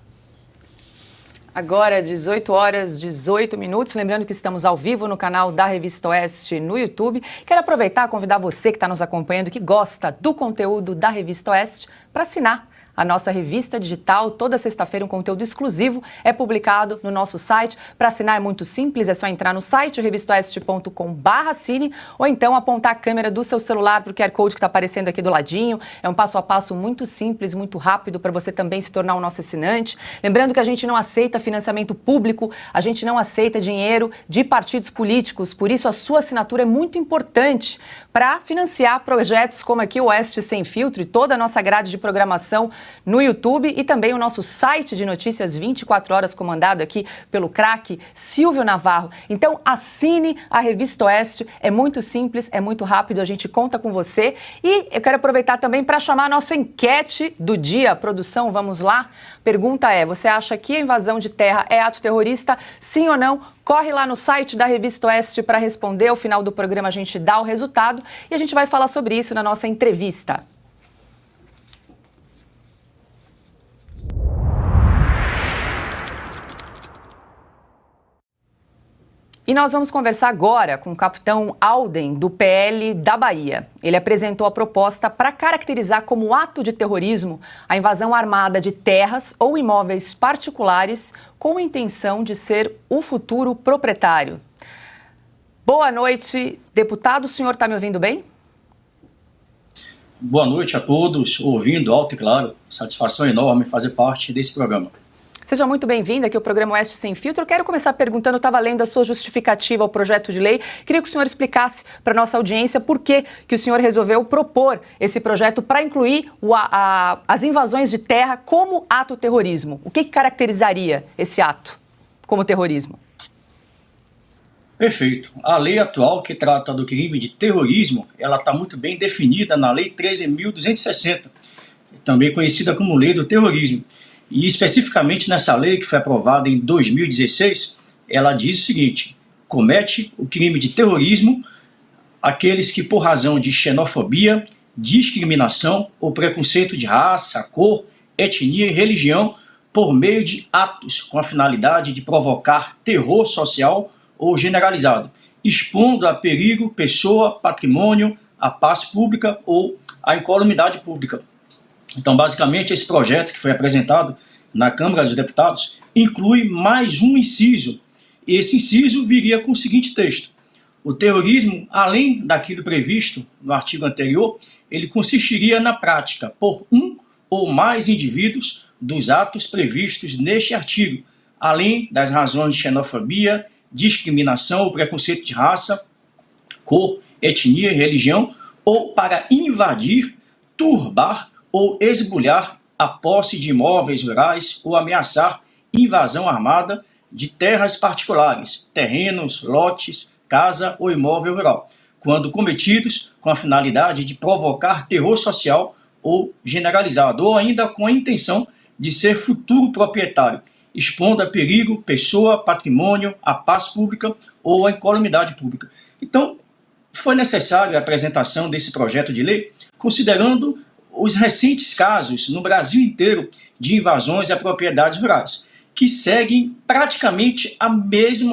Agora, 18h18. Lembrando que estamos ao vivo no canal da Revista Oeste no YouTube. Quero aproveitar e convidar você que está nos acompanhando, que gosta do conteúdo da Revista Oeste, para assinar a nossa revista digital. Toda sexta-feira um conteúdo exclusivo é publicado no nosso site. Para assinar é muito simples, é só entrar no site revistaoeste.com/assine ou então apontar a câmera do seu celular para o QR Code que está aparecendo aqui do ladinho. É um passo a passo muito simples, muito rápido para você também se tornar um nosso assinante. Lembrando que a gente não aceita financiamento público, a gente não aceita dinheiro de partidos políticos, por isso a sua assinatura é muito importante para financiar projetos como aqui o Oeste Sem Filtro e toda a nossa grade de programação no YouTube e também o nosso site de notícias 24 horas, comandado aqui pelo craque Silvio Navarro. Então assine a Revista Oeste, é muito simples, é muito rápido, a gente conta com você. E eu quero aproveitar também para chamar a nossa enquete do dia. Produção, vamos lá? Pergunta é, você acha que a invasão de terra é ato terrorista? Sim ou não? Corre lá no site da Revista Oeste para responder. Ao final do programa a gente dá o resultado e a gente vai falar sobre isso na nossa entrevista. E nós vamos conversar agora com o capitão Alden, do PL da Bahia. Ele apresentou a proposta para caracterizar como ato de terrorismo a invasão armada de terras ou imóveis particulares com a intenção de ser o futuro proprietário. Boa noite, deputado. O senhor está me ouvindo bem? Boa noite a todos, ouvindo alto e claro. Satisfação enorme fazer parte desse programa. Seja muito bem-vindo aqui ao programa Oeste Sem Filtro. Eu quero começar perguntando, estava lendo a sua justificativa ao projeto de lei. Queria que o senhor explicasse para a nossa audiência por que o senhor resolveu propor esse projeto para incluir as invasões de terra como ato terrorismo. O que caracterizaria esse ato como terrorismo? Perfeito. A lei atual que trata do crime de terrorismo, ela está muito bem definida na Lei 13.260, também conhecida como Lei do Terrorismo. E especificamente nessa lei que foi aprovada em 2016, ela diz o seguinte: comete o crime de terrorismo aqueles que por razão de xenofobia, discriminação ou preconceito de raça, cor, etnia e religião por meio de atos com a finalidade de provocar terror social ou generalizado, expondo a perigo pessoa, patrimônio, a paz pública ou a incolumidade pública. Então, basicamente, esse projeto que foi apresentado na Câmara dos Deputados inclui mais um inciso. E esse inciso viria com o seguinte texto: o terrorismo, além daquilo previsto no artigo anterior, ele consistiria na prática por um ou mais indivíduos dos atos previstos neste artigo, além das razões de xenofobia, discriminação ou preconceito de raça, cor, etnia e religião, ou para invadir, turbar ou esbulhar a posse de imóveis rurais ou ameaçar invasão armada de terras particulares, terrenos, lotes, casa ou imóvel rural, quando cometidos com a finalidade de provocar terror social ou generalizado, ou ainda com a intenção de ser futuro proprietário, expondo a perigo pessoa, patrimônio, a paz pública ou a incolumidade pública. Então, foi necessária a apresentação desse projeto de lei, considerando os recentes casos no Brasil inteiro de invasões a propriedades rurais, que seguem praticamente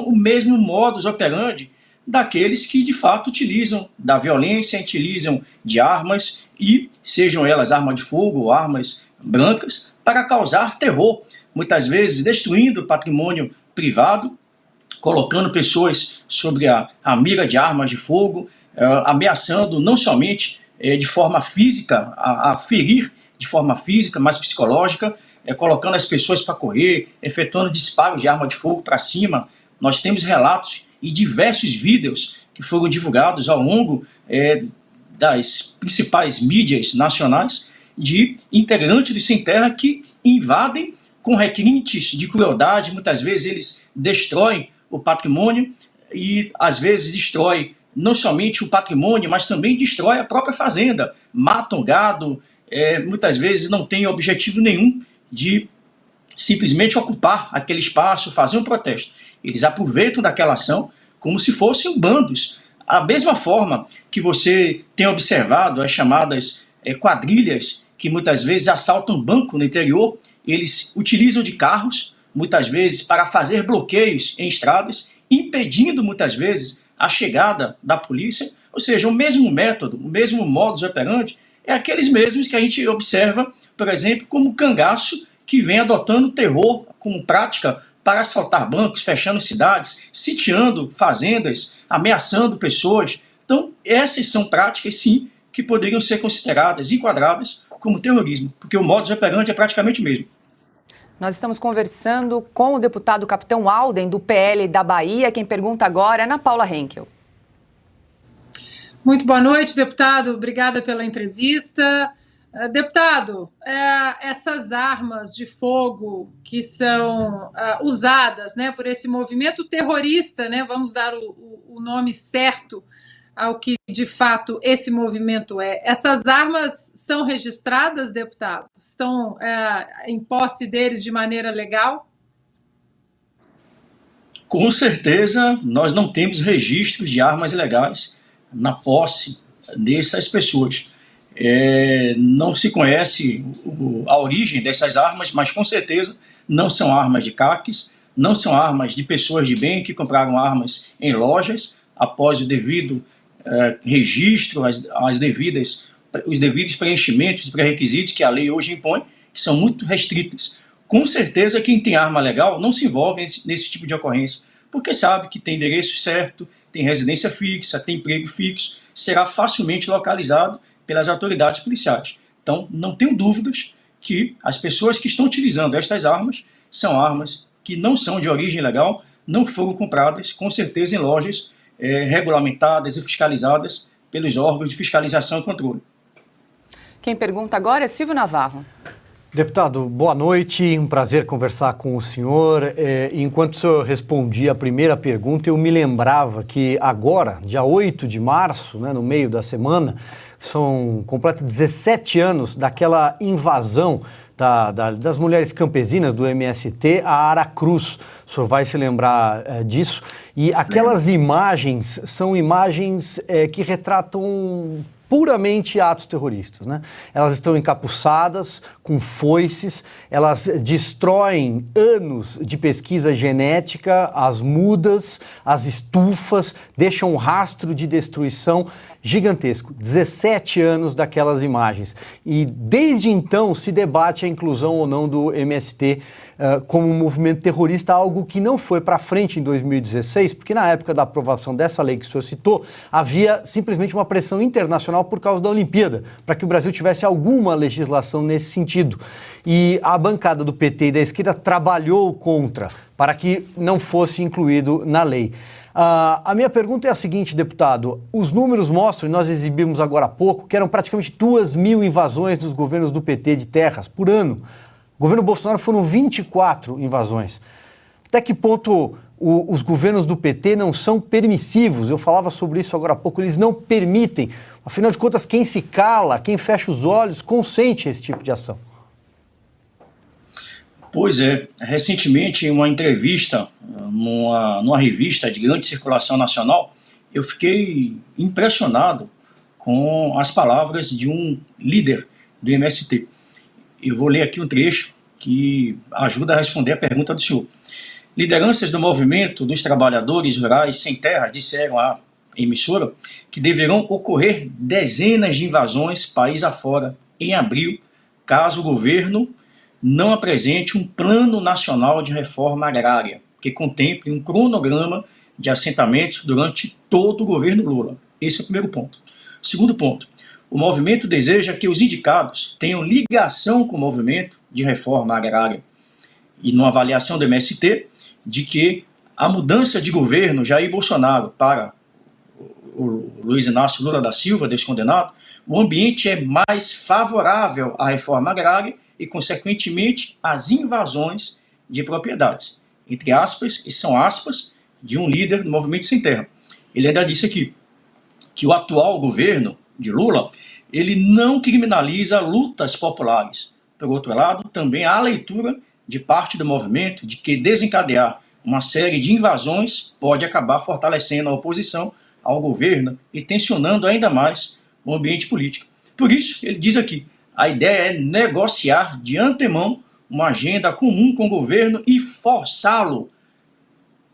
o mesmo modus operandi daqueles que de fato utilizam da violência, utilizam de armas, e sejam elas armas de fogo ou armas brancas, para causar terror, muitas vezes destruindo patrimônio privado, colocando pessoas sobre a mira de armas de fogo, ameaçando não somente de forma física, a ferir de forma física, mas psicológica, colocando as pessoas para correr, efetuando disparos de arma de fogo para cima. Nós temos relatos e diversos vídeos que foram divulgados ao longo das principais mídias nacionais de integrantes do Sem Terra que invadem com requintes de crueldade. Muitas vezes eles destroem o patrimônio e às vezes destroem não somente o patrimônio, mas também destrói a própria fazenda, matam gado, muitas vezes não tem objetivo nenhum de simplesmente ocupar aquele espaço, fazer um protesto. Eles aproveitam daquela ação como se fossem bandos. A mesma forma que você tem observado as chamadas quadrilhas, que muitas vezes assaltam banco no interior, eles utilizam de carros, muitas vezes para fazer bloqueios em estradas, impedindo muitas vezes a chegada da polícia. Ou seja, o mesmo método, o mesmo modus operandi é aqueles mesmos que a gente observa, por exemplo, como cangaço, que vem adotando terror como prática para assaltar bancos, fechando cidades, sitiando fazendas, ameaçando pessoas. Então, essas são práticas, sim, que poderiam ser consideradas, enquadráveis como terrorismo, porque o modus operandi é praticamente o mesmo. Nós estamos conversando com o deputado capitão Alden, do PL da Bahia. Quem pergunta agora é Ana Paula Henkel. Muito boa noite, deputado. Obrigada pela entrevista. Deputado, essas armas de fogo que são usadas, né, por esse movimento terrorista, né, vamos dar o nome certo ao que de fato esse movimento é. Essas armas são registradas, deputado? Estão em posse deles de maneira legal? Com certeza, nós não temos registros de armas ilegais na posse dessas pessoas. Não se conhece a origem dessas armas, mas com certeza não são armas de CACs, não são armas de pessoas de bem que compraram armas em lojas após o devido registro, os devidos preenchimentos, pré-requisitos que a lei hoje impõe, que são muito restritas. Com certeza quem tem arma legal não se envolve nesse tipo de ocorrência, porque sabe que tem endereço certo, tem residência fixa, tem emprego fixo, será facilmente localizado pelas autoridades policiais. Então, não tenho dúvidas que as pessoas que estão utilizando estas armas são armas que não são de origem legal, não foram compradas, com certeza, em lojas regulamentadas e fiscalizadas pelos órgãos de fiscalização e controle. Quem pergunta agora é Silvio Navarro. Deputado, boa noite, um prazer conversar com o senhor. Enquanto o senhor respondia a primeira pergunta, eu me lembrava que agora, dia 8 de março, né, no meio da semana, são completos 17 anos daquela invasão das mulheres campesinas do MST a Aracruz. O senhor vai se lembrar disso. E aquelas imagens são imagens que retratam puramente atos terroristas, né? Elas estão encapuçadas, com foices, elas destroem anos de pesquisa genética, as mudas, as estufas, deixam um rastro de destruição gigantesco. 17 anos daquelas imagens. E desde então se debate a inclusão ou não do MST como um movimento terrorista, algo que não foi para frente em 2016, porque na época da aprovação dessa lei que o senhor citou, havia simplesmente uma pressão internacional por causa da Olimpíada, para que o Brasil tivesse alguma legislação nesse sentido. E a bancada do PT e da esquerda trabalhou contra, para que não fosse incluído na lei. A minha pergunta é a seguinte, deputado, os números mostram, e nós exibimos agora há pouco, que eram praticamente 2.000 invasões dos governos do PT de terras por ano. O governo Bolsonaro foram 24 invasões. Até que ponto os governos do PT não são permissivos? Eu falava sobre isso agora há pouco, eles não permitem. Afinal de contas, quem se cala, quem fecha os olhos, consente esse tipo de ação. Pois é, recentemente em uma entrevista numa revista de grande circulação nacional, eu fiquei impressionado com as palavras de um líder do MST. Eu vou ler aqui um trecho que ajuda a responder a pergunta do senhor. Lideranças do movimento dos trabalhadores rurais sem terra disseram à emissora que deverão ocorrer dezenas de invasões país afora em abril, caso o governo não apresente um plano nacional de reforma agrária, que contemple um cronograma de assentamentos durante todo o governo Lula. Esse é o primeiro ponto. Segundo ponto, o movimento deseja que os indicados tenham ligação com o movimento de reforma agrária. E numa avaliação do MST, de que a mudança de governo Jair Bolsonaro para o Luiz Inácio Lula da Silva, descondenado, o ambiente é mais favorável à reforma agrária e, consequentemente, às invasões de propriedades. Entre aspas, e são aspas, de um líder do Movimento Sem Terra. Ele ainda disse aqui que o atual governo de Lula, ele não criminaliza lutas populares. Por outro lado, também há a leitura de parte do movimento de que desencadear uma série de invasões pode acabar fortalecendo a oposição ao governo e tensionando ainda mais o ambiente político. Por isso, ele diz aqui, a ideia é negociar de antemão uma agenda comum com o governo e forçá-lo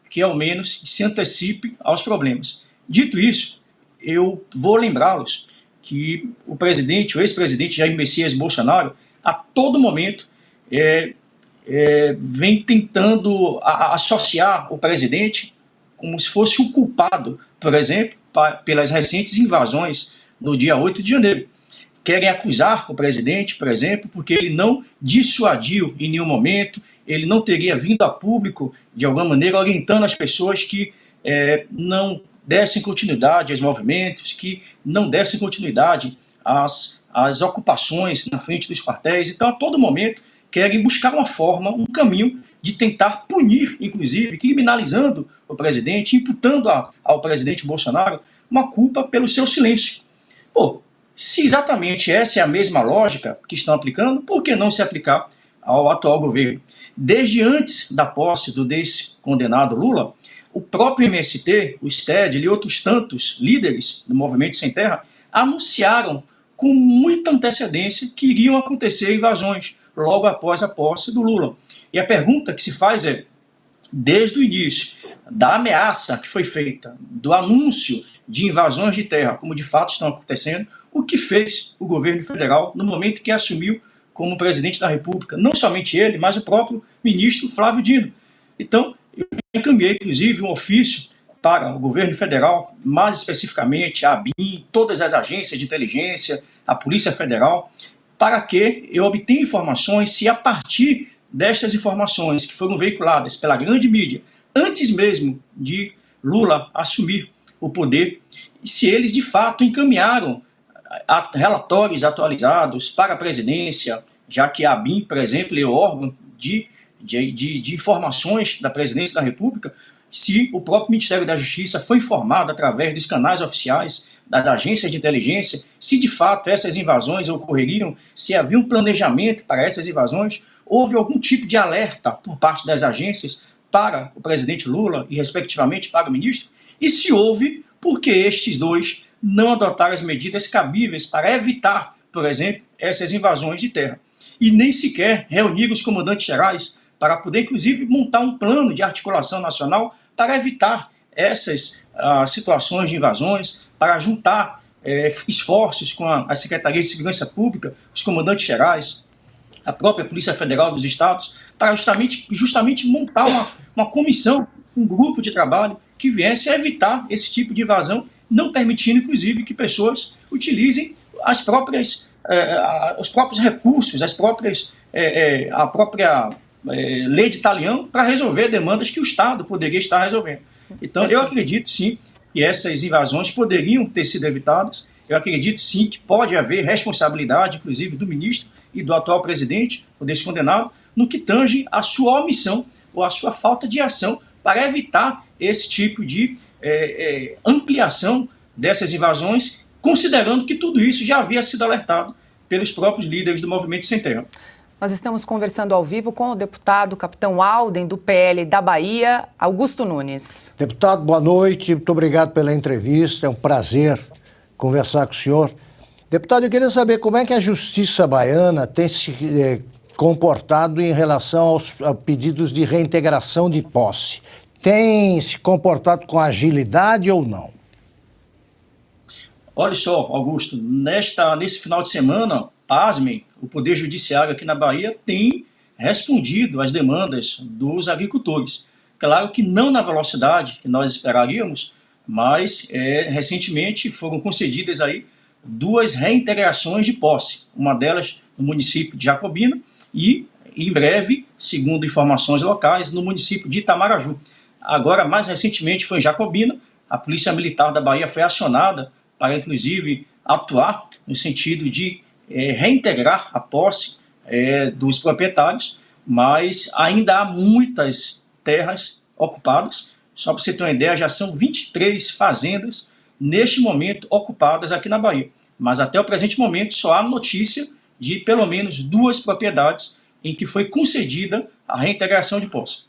que ao menos se antecipe aos problemas. Dito isso, eu vou lembrá-los que o ex-presidente Jair Messias Bolsonaro, a todo momento, vem tentando associar o presidente como se fosse o culpado, por exemplo, pelas recentes invasões no dia 8 de janeiro. Querem acusar o presidente, por exemplo, porque ele não dissuadiu em nenhum momento, ele não teria vindo a público, de alguma maneira, orientando as pessoas que não dessem continuidade aos movimentos, que não dessem continuidade as ocupações na frente dos quartéis. Então, a todo momento, querem buscar uma forma, um caminho de tentar punir, inclusive, criminalizando o presidente, imputando ao presidente Bolsonaro uma culpa pelo seu silêncio. Pô, se exatamente essa é a mesma lógica que estão aplicando, por que não se aplicar ao atual governo? Desde antes da posse do descondenado Lula, o próprio MST, o STED e outros tantos líderes do Movimento Sem Terra anunciaram com muita antecedência que iriam acontecer invasões logo após a posse do Lula. E a pergunta que se faz é, desde o início da ameaça que foi feita, do anúncio de invasões de terra, como de fato estão acontecendo, o que fez o governo federal no momento que assumiu como presidente da República? Não somente ele, mas o próprio ministro Flávio Dino. Então, eu encaminhei, inclusive, um ofício para o governo federal, mais especificamente a ABIN, todas as agências de inteligência, a Polícia Federal, para que eu obtenha informações se a partir destas informações que foram veiculadas pela grande mídia, antes mesmo de Lula assumir o poder, se eles de fato encaminharam relatórios atualizados para a presidência, já que a ABIN, por exemplo, é o órgão de informações da presidência da República, se o próprio Ministério da Justiça foi informado através dos canais oficiais das agências de inteligência, se de fato essas invasões ocorreriam, se havia um planejamento para essas invasões, houve algum tipo de alerta por parte das agências para o presidente Lula e, respectivamente, para o ministro, e se houve, por que estes dois não adotaram as medidas cabíveis para evitar, por exemplo, essas invasões de terra, e nem sequer reunir os comandantes gerais para poder, inclusive, montar um plano de articulação nacional para evitar essas situações de invasões, para juntar esforços com a Secretaria de Segurança Pública, os comandantes gerais, a própria Polícia Federal dos Estados, para justamente montar uma comissão, um grupo de trabalho que viesse a evitar esse tipo de invasão, não permitindo, inclusive, que pessoas utilizem os próprios recursos, a própria lei de talião para resolver demandas que o Estado poderia estar resolvendo. Então, eu acredito, sim, que essas invasões poderiam ter sido evitadas. Eu acredito, sim, que pode haver responsabilidade, inclusive, do ministro e do atual presidente, o descondenado, no que tange a sua omissão ou a sua falta de ação para evitar esse tipo de ampliação dessas invasões, considerando que tudo isso já havia sido alertado pelos próprios líderes do Movimento Sem Terra. Nós estamos conversando ao vivo com o deputado Capitão Alden, do PL da Bahia, Augusto Nunes. Deputado, boa noite, muito obrigado pela entrevista, é um prazer conversar com o senhor. Deputado, eu queria saber como é que a Justiça baiana tem se comportado em relação aos pedidos de reintegração de posse. Tem se comportado com agilidade ou não? Olha só, Augusto, nesse final de semana, pasmem, o Poder Judiciário aqui na Bahia tem respondido às demandas dos agricultores. Claro que não na velocidade que nós esperaríamos, mas recentemente foram concedidas aí 2 reintegrações de posse, uma delas no município de Jacobina e, em breve, segundo informações locais, no município de Itamaraju. Agora, mais recentemente, foi em Jacobina, a Polícia Militar da Bahia foi acionada para, inclusive, atuar no sentido de reintegrar a posse dos proprietários, mas ainda há muitas terras ocupadas. Só para você ter uma ideia, já são 23 fazendas neste momento ocupadas aqui na Bahia. Mas até o presente momento só há notícia de pelo menos 2 propriedades em que foi concedida a reintegração de posse.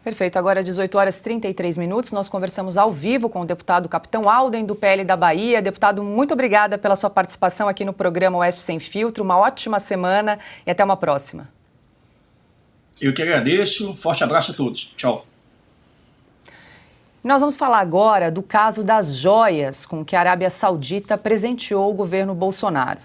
Perfeito. Agora, 18h33, nós conversamos ao vivo com o deputado Capitão Alden, do PL da Bahia. Deputado, muito obrigada pela sua participação aqui no programa Oeste Sem Filtro. Uma ótima semana e até uma próxima. Eu que agradeço. Forte abraço a todos. Tchau. Nós vamos falar agora do caso das joias com que a Arábia Saudita presenteou o governo Bolsonaro.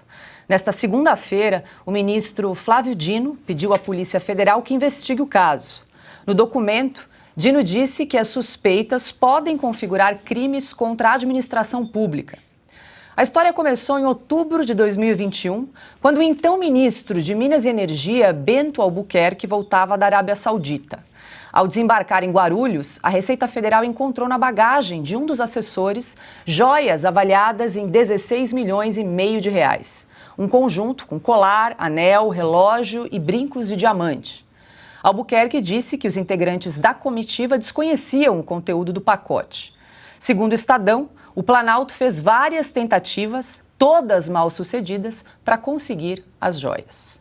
Nesta segunda-feira, o ministro Flávio Dino pediu à Polícia Federal que investigue o caso. No documento, Dino disse que as suspeitas podem configurar crimes contra a administração pública. A história começou em outubro de 2021, quando o então ministro de Minas e Energia, Bento Albuquerque, voltava da Arábia Saudita. Ao desembarcar em Guarulhos, a Receita Federal encontrou na bagagem de um dos assessores joias avaliadas em 16 milhões e meio de reais. Um conjunto com colar, anel, relógio e brincos de diamante. Albuquerque disse que os integrantes da comitiva desconheciam o conteúdo do pacote. Segundo o Estadão, o Planalto fez várias tentativas, todas mal sucedidas, para conseguir as joias.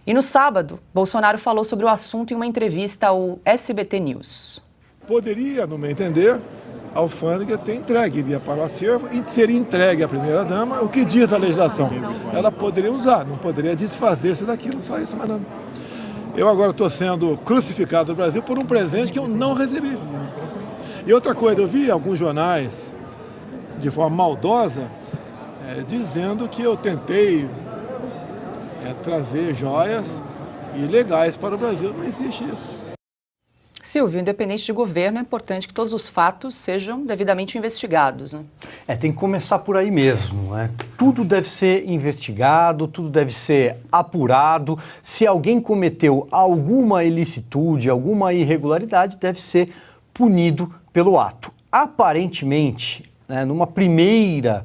E no sábado, Bolsonaro falou sobre o assunto em uma entrevista ao SBT News. Poderia, no meu entender, a alfândega ter entregue, iria para o acervo e seria entregue à primeira-dama. O que diz a legislação? Ela poderia usar, não poderia desfazer-se daquilo, só isso, mas não. Eu agora estou sendo crucificado no Brasil por um presente que eu não recebi. E outra coisa, eu vi alguns jornais, de forma maldosa, dizendo que eu tentei trazer joias ilegais para o Brasil. Não existe isso. Silvio, independente de governo, é importante que todos os fatos sejam devidamente investigados, né? Tem que começar por aí mesmo, né? Tudo deve ser investigado, tudo deve ser apurado. Se alguém cometeu alguma ilicitude, alguma irregularidade, deve ser punido pelo ato. Aparentemente, né, numa primeira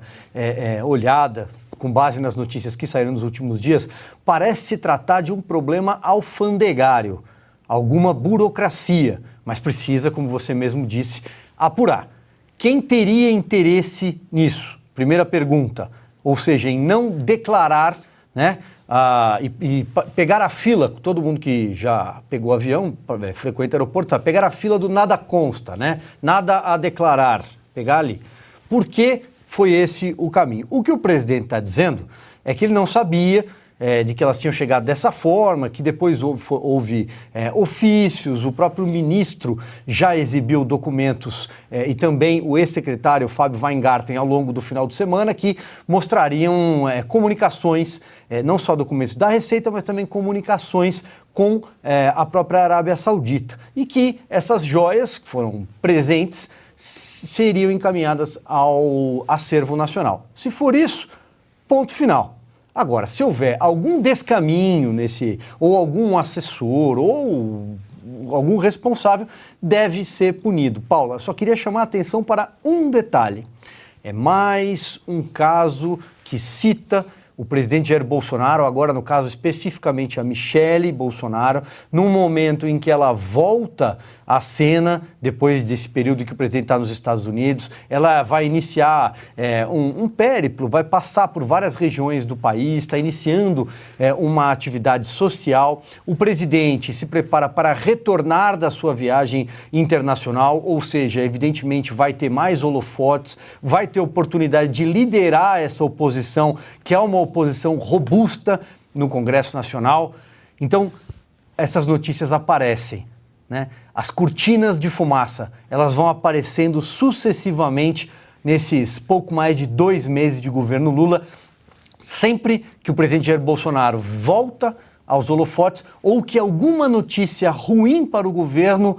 olhada, com base nas notícias que saíram nos últimos dias, parece se tratar de um problema alfandegário, alguma burocracia, mas precisa, como você mesmo disse, apurar. Quem teria interesse nisso? Primeira pergunta, ou seja, em não declarar, né, e pegar a fila, todo mundo que já pegou avião, frequenta aeroporto, sabe, pegar a fila do nada consta, né, nada a declarar, pegar ali. Por que foi esse o caminho? O que o presidente está dizendo é que ele não sabia de que elas tinham chegado dessa forma, que depois houve ofícios, o próprio ministro já exibiu documentos e também o ex-secretário Fábio Weingarten ao longo do final de semana que mostrariam comunicações, não só documentos da Receita, mas também comunicações com a própria Arábia Saudita e que essas joias, que foram presentes, seriam encaminhadas ao acervo nacional. Se for isso, ponto final. Agora, se houver algum descaminho ou algum assessor, ou algum responsável, deve ser punido. Paula, só queria chamar a atenção para um detalhe. É mais um caso que cita o presidente Jair Bolsonaro, agora no caso especificamente a Michele Bolsonaro, num momento em que ela volta à cena, depois desse período em que o presidente está nos Estados Unidos, ela vai iniciar um périplo, vai passar por várias regiões do país, está iniciando uma atividade social. O presidente se prepara para retornar da sua viagem internacional, ou seja, evidentemente vai ter mais holofotes, vai ter oportunidade de liderar essa oposição, que é uma oposição robusta no Congresso Nacional. Então, essas notícias aparecem, né? As cortinas de fumaça, elas vão aparecendo sucessivamente nesses pouco mais de 2 meses de governo Lula, sempre que o presidente Jair Bolsonaro volta aos holofotes ou que alguma notícia ruim para o governo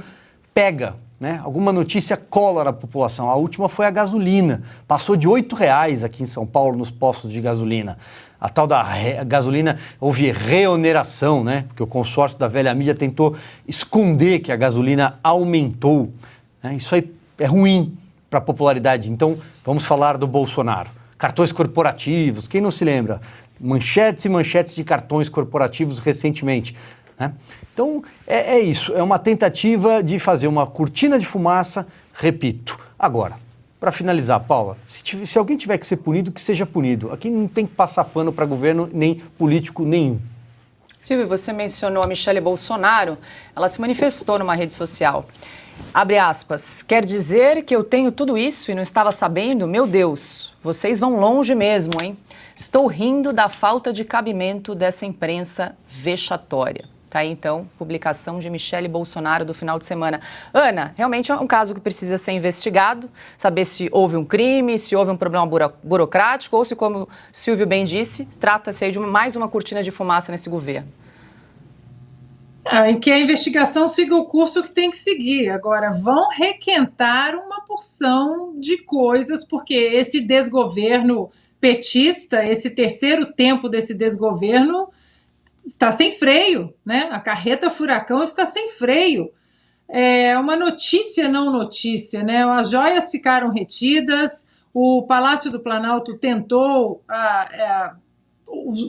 pega, né? Alguma notícia cola na população. A última foi a gasolina. Passou de R$8 aqui em São Paulo nos postos de gasolina. A tal da gasolina, houve reoneração, né? Porque o consórcio da velha mídia tentou esconder que a gasolina aumentou, né? Isso aí é ruim para a popularidade. Então, vamos falar do Bolsonaro. Cartões corporativos, quem não se lembra? Manchetes e manchetes de cartões corporativos recentemente, né? Então, é isso, é uma tentativa de fazer uma cortina de fumaça, repito. Agora, para finalizar, Paula, se alguém tiver que ser punido, que seja punido. Aqui não tem que passar pano para governo nem político nenhum. Silvio, você mencionou a Michele Bolsonaro, ela se manifestou numa rede social. Abre aspas, quer dizer que eu tenho tudo isso e não estava sabendo? Meu Deus, vocês vão longe mesmo, hein? Estou rindo da falta de cabimento dessa imprensa vexatória. Tá aí, então, publicação de Michele Bolsonaro do final de semana. Ana, realmente é um caso que precisa ser investigado, saber se houve um crime, se houve um problema burocrático ou se, como Silvio bem disse, trata-se aí de mais uma cortina de fumaça nesse governo. Em que a investigação siga o curso que tem que seguir. Agora, vão requentar uma porção de coisas, porque esse desgoverno petista, esse terceiro tempo desse desgoverno, está sem freio, né? A carreta furacão está sem freio. uma notícia não notícia, né? As joias ficaram retidas, o Palácio do Planalto tentou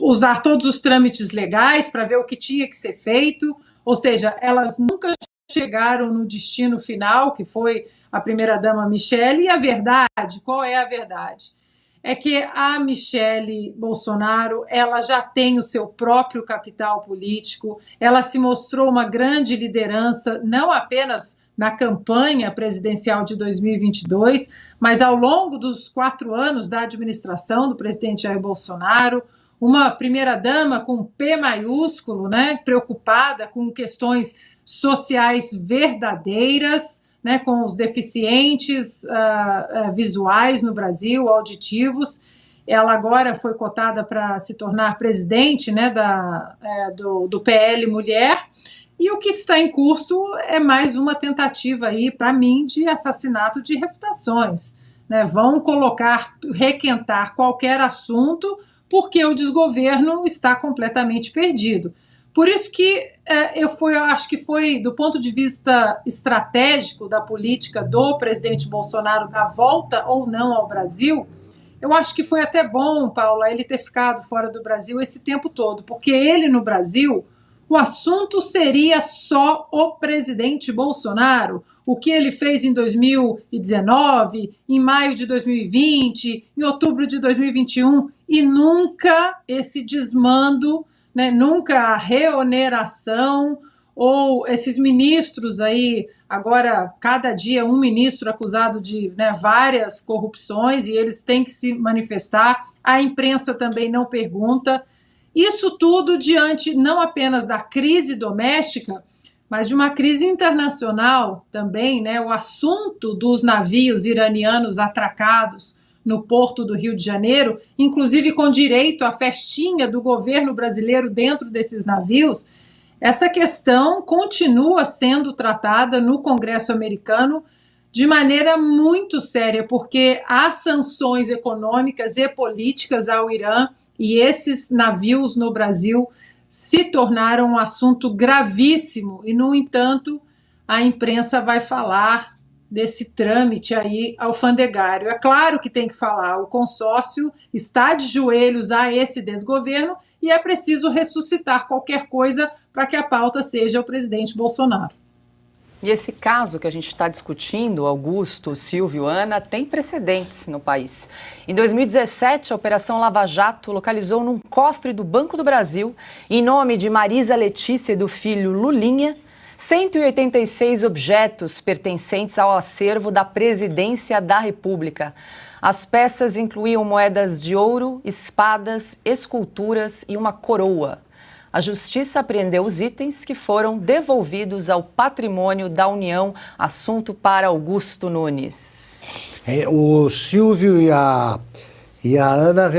usar todos os trâmites legais para ver o que tinha que ser feito, ou seja, elas nunca chegaram no destino final, que foi a primeira-dama Michele, e a verdade, qual é a verdade? É que a Michele Bolsonaro, ela já tem o seu próprio capital político, ela se mostrou uma grande liderança, não apenas na campanha presidencial de 2022, mas ao longo dos 4 anos da administração do presidente Jair Bolsonaro, uma primeira-dama com P maiúsculo, né, preocupada com questões sociais verdadeiras, né, com os deficientes visuais no Brasil, auditivos. Ela agora foi cotada para se tornar presidente, né, do PL Mulher, e o que está em curso é mais uma tentativa aí, para mim, de assassinato de reputações, né? Vão requentar qualquer assunto, porque o desgoverno está completamente perdido. Por isso que eu acho que foi, do ponto de vista estratégico da política do presidente Bolsonaro, da volta ou não ao Brasil, eu acho que foi até bom, Paula, ele ter ficado fora do Brasil esse tempo todo, porque ele no Brasil, o assunto seria só o presidente Bolsonaro, o que ele fez em 2019, em maio de 2020, em outubro de 2021, e nunca esse desmando, né, nunca a reoneração, ou esses ministros aí, agora cada dia um ministro acusado de, né, várias corrupções, e eles têm que se manifestar, a imprensa também não pergunta. Isso tudo diante não apenas da crise doméstica, mas de uma crise internacional também, né, o assunto dos navios iranianos atracados no porto do Rio de Janeiro, inclusive com direito à festinha do governo brasileiro dentro desses navios. Essa questão continua sendo tratada no Congresso americano de maneira muito séria, porque há sanções econômicas e políticas ao Irã, e esses navios no Brasil se tornaram um assunto gravíssimo, e, no entanto, a imprensa vai falar desse trâmite aí alfandegário. É claro que tem que falar, o consórcio está de joelhos a esse desgoverno e é preciso ressuscitar qualquer coisa para que a pauta seja o presidente Bolsonaro. E esse caso que a gente está discutindo, Augusto, Silvio, Ana, tem precedentes no país. Em 2017, a Operação Lava Jato localizou num cofre do Banco do Brasil, em nome de Marisa Letícia e do filho Lulinha, 186 objetos pertencentes ao acervo da Presidência da República. As peças incluíam moedas de ouro, espadas, esculturas e uma coroa. A Justiça apreendeu os itens que foram devolvidos ao patrimônio da União. Assunto para Augusto Nunes. O Silvio e a Ana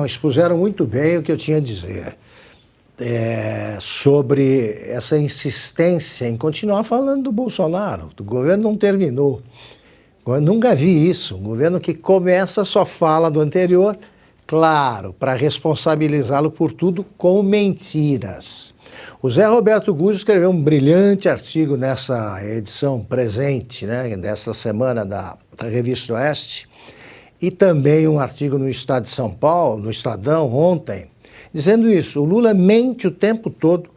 expuseram muito bem o que eu tinha a dizer sobre essa insistência em continuar falando do Bolsonaro. O governo não terminou. Eu nunca vi isso. Um governo que começa só fala do anterior, claro, para responsabilizá-lo por tudo com mentiras. O Zé Roberto Guzzo escreveu um brilhante artigo nessa edição presente, né, desta semana da Revista Oeste, e também um artigo no Estado de São Paulo, no Estadão, ontem, dizendo isso. O Lula mente o tempo todo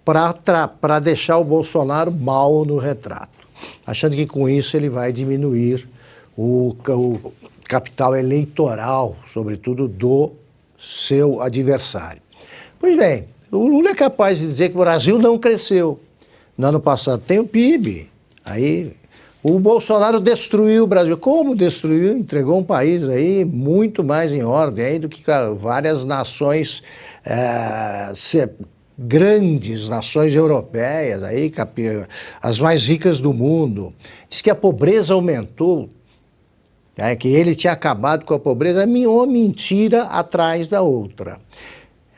para deixar o Bolsonaro mal no retrato, achando que com isso ele vai diminuir o capital eleitoral, sobretudo do seu adversário. Pois bem, o Lula é capaz de dizer que o Brasil não cresceu. No ano passado tem o PIB, aí o Bolsonaro destruiu o Brasil. Como destruiu? Entregou um país aí muito mais em ordem aí do que várias nações, grandes nações europeias, aí, as mais ricas do mundo. Diz que a pobreza aumentou, que ele tinha acabado com a pobreza, uma mentira atrás da outra.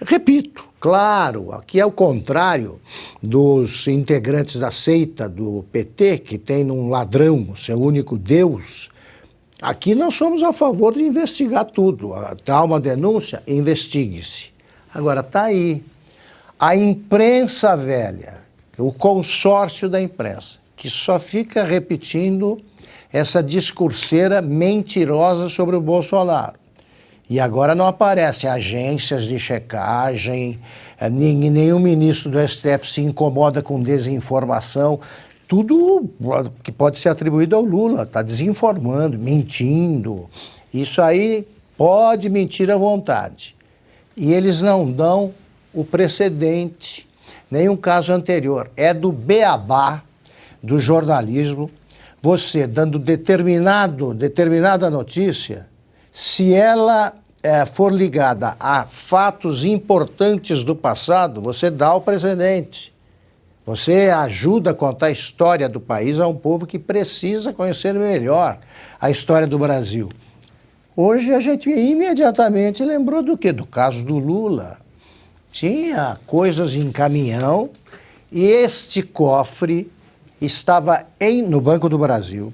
Repito, claro, aqui é o contrário dos integrantes da seita do PT, que tem num ladrão o seu único Deus. Aqui nós somos a favor de investigar tudo. Há uma denúncia, investigue-se. Agora, está aí. A imprensa velha, o consórcio da imprensa, que só fica repetindo essa discurseira mentirosa sobre o Bolsonaro. E agora não aparecem agências de checagem, nenhum ministro do STF se incomoda com desinformação. Tudo que pode ser atribuído ao Lula, está desinformando, mentindo. Isso aí pode mentir à vontade. E eles não dão o precedente, nem um caso anterior. É do beabá do jornalismo, você dando determinada notícia, se ela for ligada a fatos importantes do passado, você dá o precedente. Você ajuda a contar a história do país a um povo que precisa conhecer melhor a história do Brasil. Hoje a gente imediatamente lembrou do quê? Do caso do Lula. Tinha coisas em caminhão e este cofre estava no Banco do Brasil,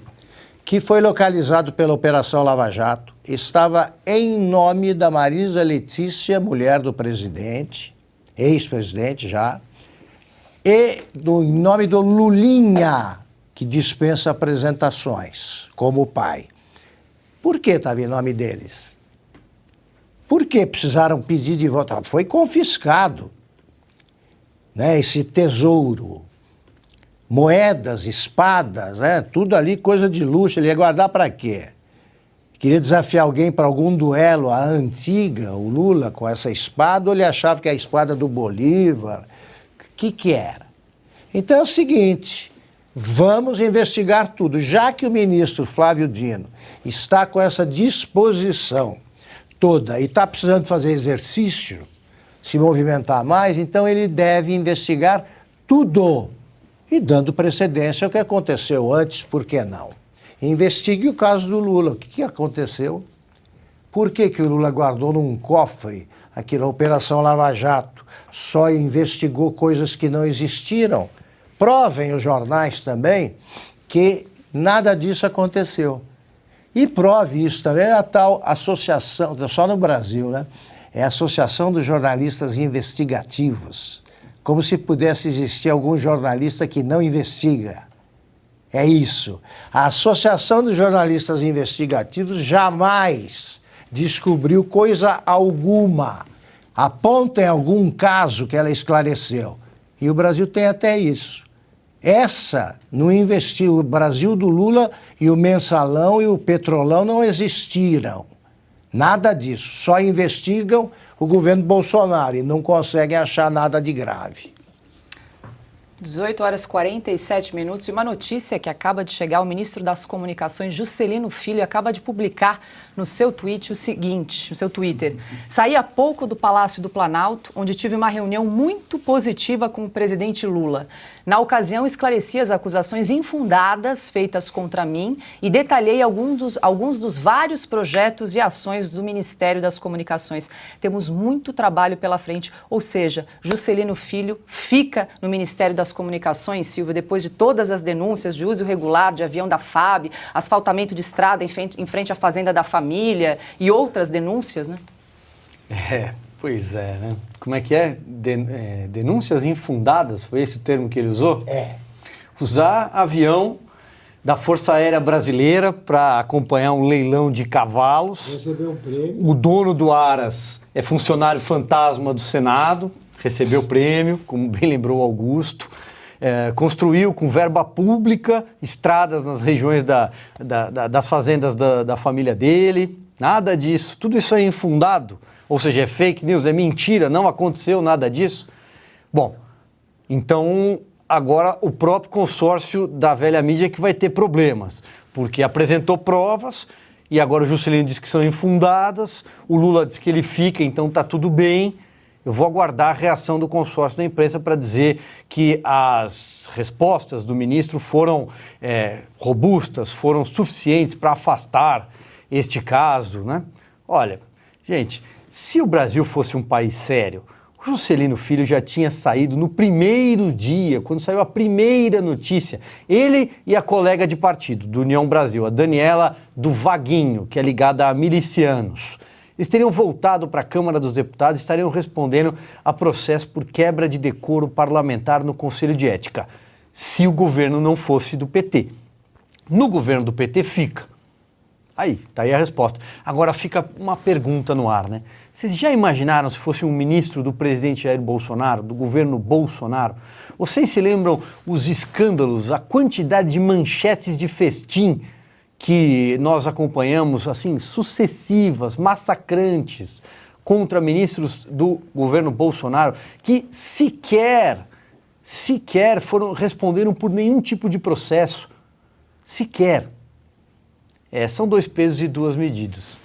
que foi localizado pela Operação Lava Jato, estava em nome da Marisa Letícia, mulher do presidente, ex-presidente já, e em nome do Lulinha, que dispensa apresentações, como pai. Por que estava em nome deles? Por que precisaram pedir de volta? Foi confiscado, né, esse tesouro. Moedas, espadas, tudo ali coisa de luxo. Ele ia guardar para quê? Queria desafiar alguém para algum duelo, a antiga, o Lula, com essa espada, ou ele achava que é a espada do Bolívar? O que era? Então é o seguinte, vamos investigar tudo. Já que o ministro Flávio Dino está com essa disposição toda e está precisando fazer exercício, se movimentar mais, então ele deve investigar tudo. E dando precedência ao que aconteceu antes, por que não? Investigue o caso do Lula. O que aconteceu? Por que o Lula guardou num cofre aquela Operação Lava Jato? Só investigou coisas que não existiram. Provem os jornais também que nada disso aconteceu. E prove isso também a tal associação, só no Brasil, né? É a Associação dos Jornalistas Investigativos. Como se pudesse existir algum jornalista que não investiga. É isso. A Associação dos Jornalistas Investigativos jamais descobriu coisa alguma. Aponta em algum caso que ela esclareceu. E o Brasil tem até isso. Essa não investiu. O Brasil do Lula e o Mensalão e o Petrolão não existiram. Nada disso. Só investigam o governo Bolsonaro e não conseguem achar nada de grave. 18h47 e uma notícia que acaba de chegar, o ministro das Comunicações, Juscelino Filho, acaba de publicar no seu tweet o seguinte, no seu Twitter: saí há pouco do Palácio do Planalto, onde tive uma reunião muito positiva com o presidente Lula. Na ocasião, esclareci as acusações infundadas feitas contra mim e detalhei alguns dos vários projetos e ações do Ministério das Comunicações. Temos muito trabalho pela frente, ou seja, Juscelino Filho fica no Ministério das Comunicações, Silvio, depois de todas as denúncias de uso irregular de avião da FAB, asfaltamento de estrada em frente à Fazenda da Família e outras denúncias, né? Pois é, né? Como é que é? Denúncias infundadas, foi esse o termo que ele usou? Usar avião da Força Aérea Brasileira para acompanhar um leilão de cavalos. Recebeu um prêmio. O dono do Aras é funcionário fantasma do Senado, recebeu prêmio, como bem lembrou Augusto. Construiu com verba pública estradas nas regiões das fazendas da família dele. Nada disso. Tudo isso é infundado. Ou seja, é fake news, é mentira, não aconteceu nada disso. Bom, então agora o próprio consórcio da velha mídia que vai ter problemas, porque apresentou provas e agora o Juscelino diz que são infundadas, o Lula diz que ele fica, então está tudo bem. Eu vou aguardar a reação do consórcio da imprensa para dizer que as respostas do ministro foram robustas, foram suficientes para afastar este caso, né? Olha, gente, se o Brasil fosse um país sério, o Juscelino Filho já tinha saído no primeiro dia, quando saiu a primeira notícia. Ele e a colega de partido do União Brasil, a Daniela do Vaguinho, que é ligada a milicianos. Eles teriam voltado para a Câmara dos Deputados e estariam respondendo a processo por quebra de decoro parlamentar no Conselho de Ética, se o governo não fosse do PT. No governo do PT fica. Aí, tá aí a resposta. Agora fica uma pergunta no ar, né? Vocês já imaginaram se fosse um ministro do presidente Jair Bolsonaro, do governo Bolsonaro? Vocês se lembram os escândalos, a quantidade de manchetes de festim que nós acompanhamos, assim, sucessivas, massacrantes, contra ministros do governo Bolsonaro, que sequer responderam por nenhum tipo de processo. Sequer. São 2 pesos e 2 medidas.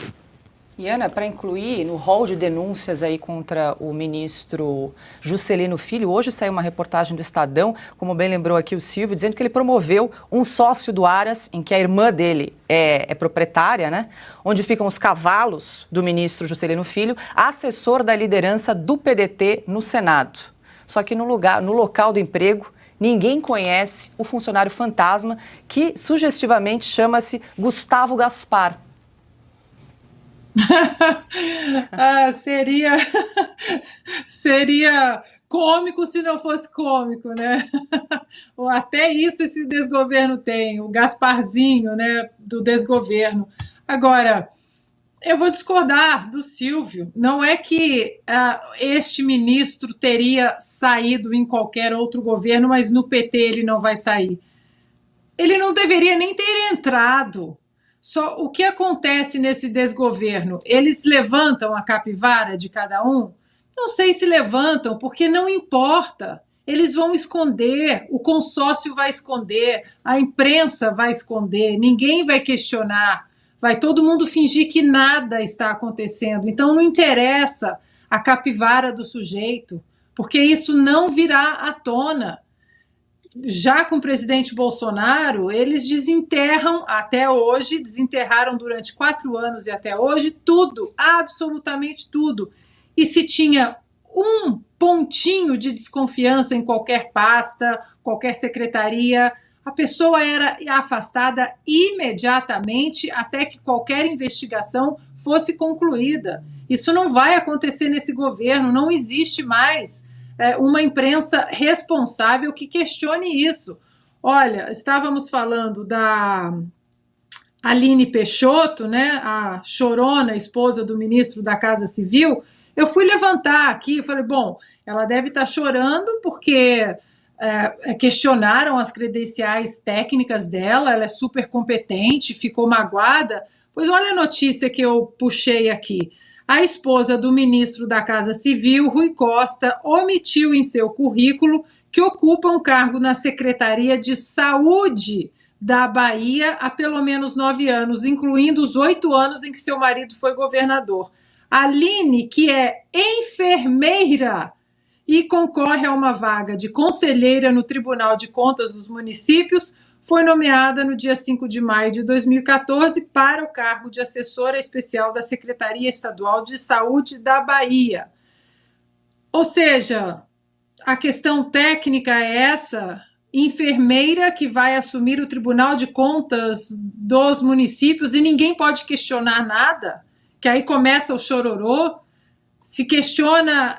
E Ana, para incluir no rol de denúncias aí contra o ministro Juscelino Filho, hoje saiu uma reportagem do Estadão, como bem lembrou aqui o Silvio, dizendo que ele promoveu um sócio do Aras, em que a irmã dele é proprietária, né? Onde ficam os cavalos do ministro Juscelino Filho, assessor da liderança do PDT no Senado. Só que no local do emprego, ninguém conhece o funcionário fantasma, que sugestivamente chama-se Gustavo Gaspar. Seria cômico se não fosse cômico, né? Até isso esse desgoverno tem, o Gasparzinho, né, do desgoverno. Agora, eu vou discordar do Silvio. Não é que este ministro teria saído em qualquer outro governo, mas no PT ele não vai sair. Ele não deveria nem ter entrado. Só o que acontece nesse desgoverno? Eles levantam a capivara de cada um? Não sei se levantam, porque não importa. Eles vão esconder, o consórcio vai esconder, a imprensa vai esconder, ninguém vai questionar, vai todo mundo fingir que nada está acontecendo. Então não interessa a capivara do sujeito, porque isso não virá à tona. Já com o presidente Bolsonaro, eles desenterram até hoje, desenterraram durante 4 anos e até hoje tudo, absolutamente tudo. E se tinha um pontinho de desconfiança em qualquer pasta, qualquer secretaria, a pessoa era afastada imediatamente até que qualquer investigação fosse concluída. Isso não vai acontecer nesse governo, não existe mais uma imprensa responsável que questione isso. Olha, estávamos falando da Aline Peixoto, né, a chorona, esposa do ministro da Casa Civil. Eu fui levantar aqui e falei, bom, ela deve estar chorando porque questionaram as credenciais técnicas dela, ela é super competente, ficou magoada. Pois olha a notícia que eu puxei aqui. A esposa do ministro da Casa Civil, Rui Costa, omitiu em seu currículo que ocupa um cargo na Secretaria de Saúde da Bahia há pelo menos 9 anos, incluindo os 8 anos em que seu marido foi governador. Aline, que é enfermeira e concorre a uma vaga de conselheira no Tribunal de Contas dos Municípios, foi nomeada no dia 5 de maio de 2014 para o cargo de assessora especial da Secretaria Estadual de Saúde da Bahia. Ou seja, a questão técnica é essa: enfermeira que vai assumir o Tribunal de Contas dos municípios e ninguém pode questionar nada, que aí começa o chororô. Se questiona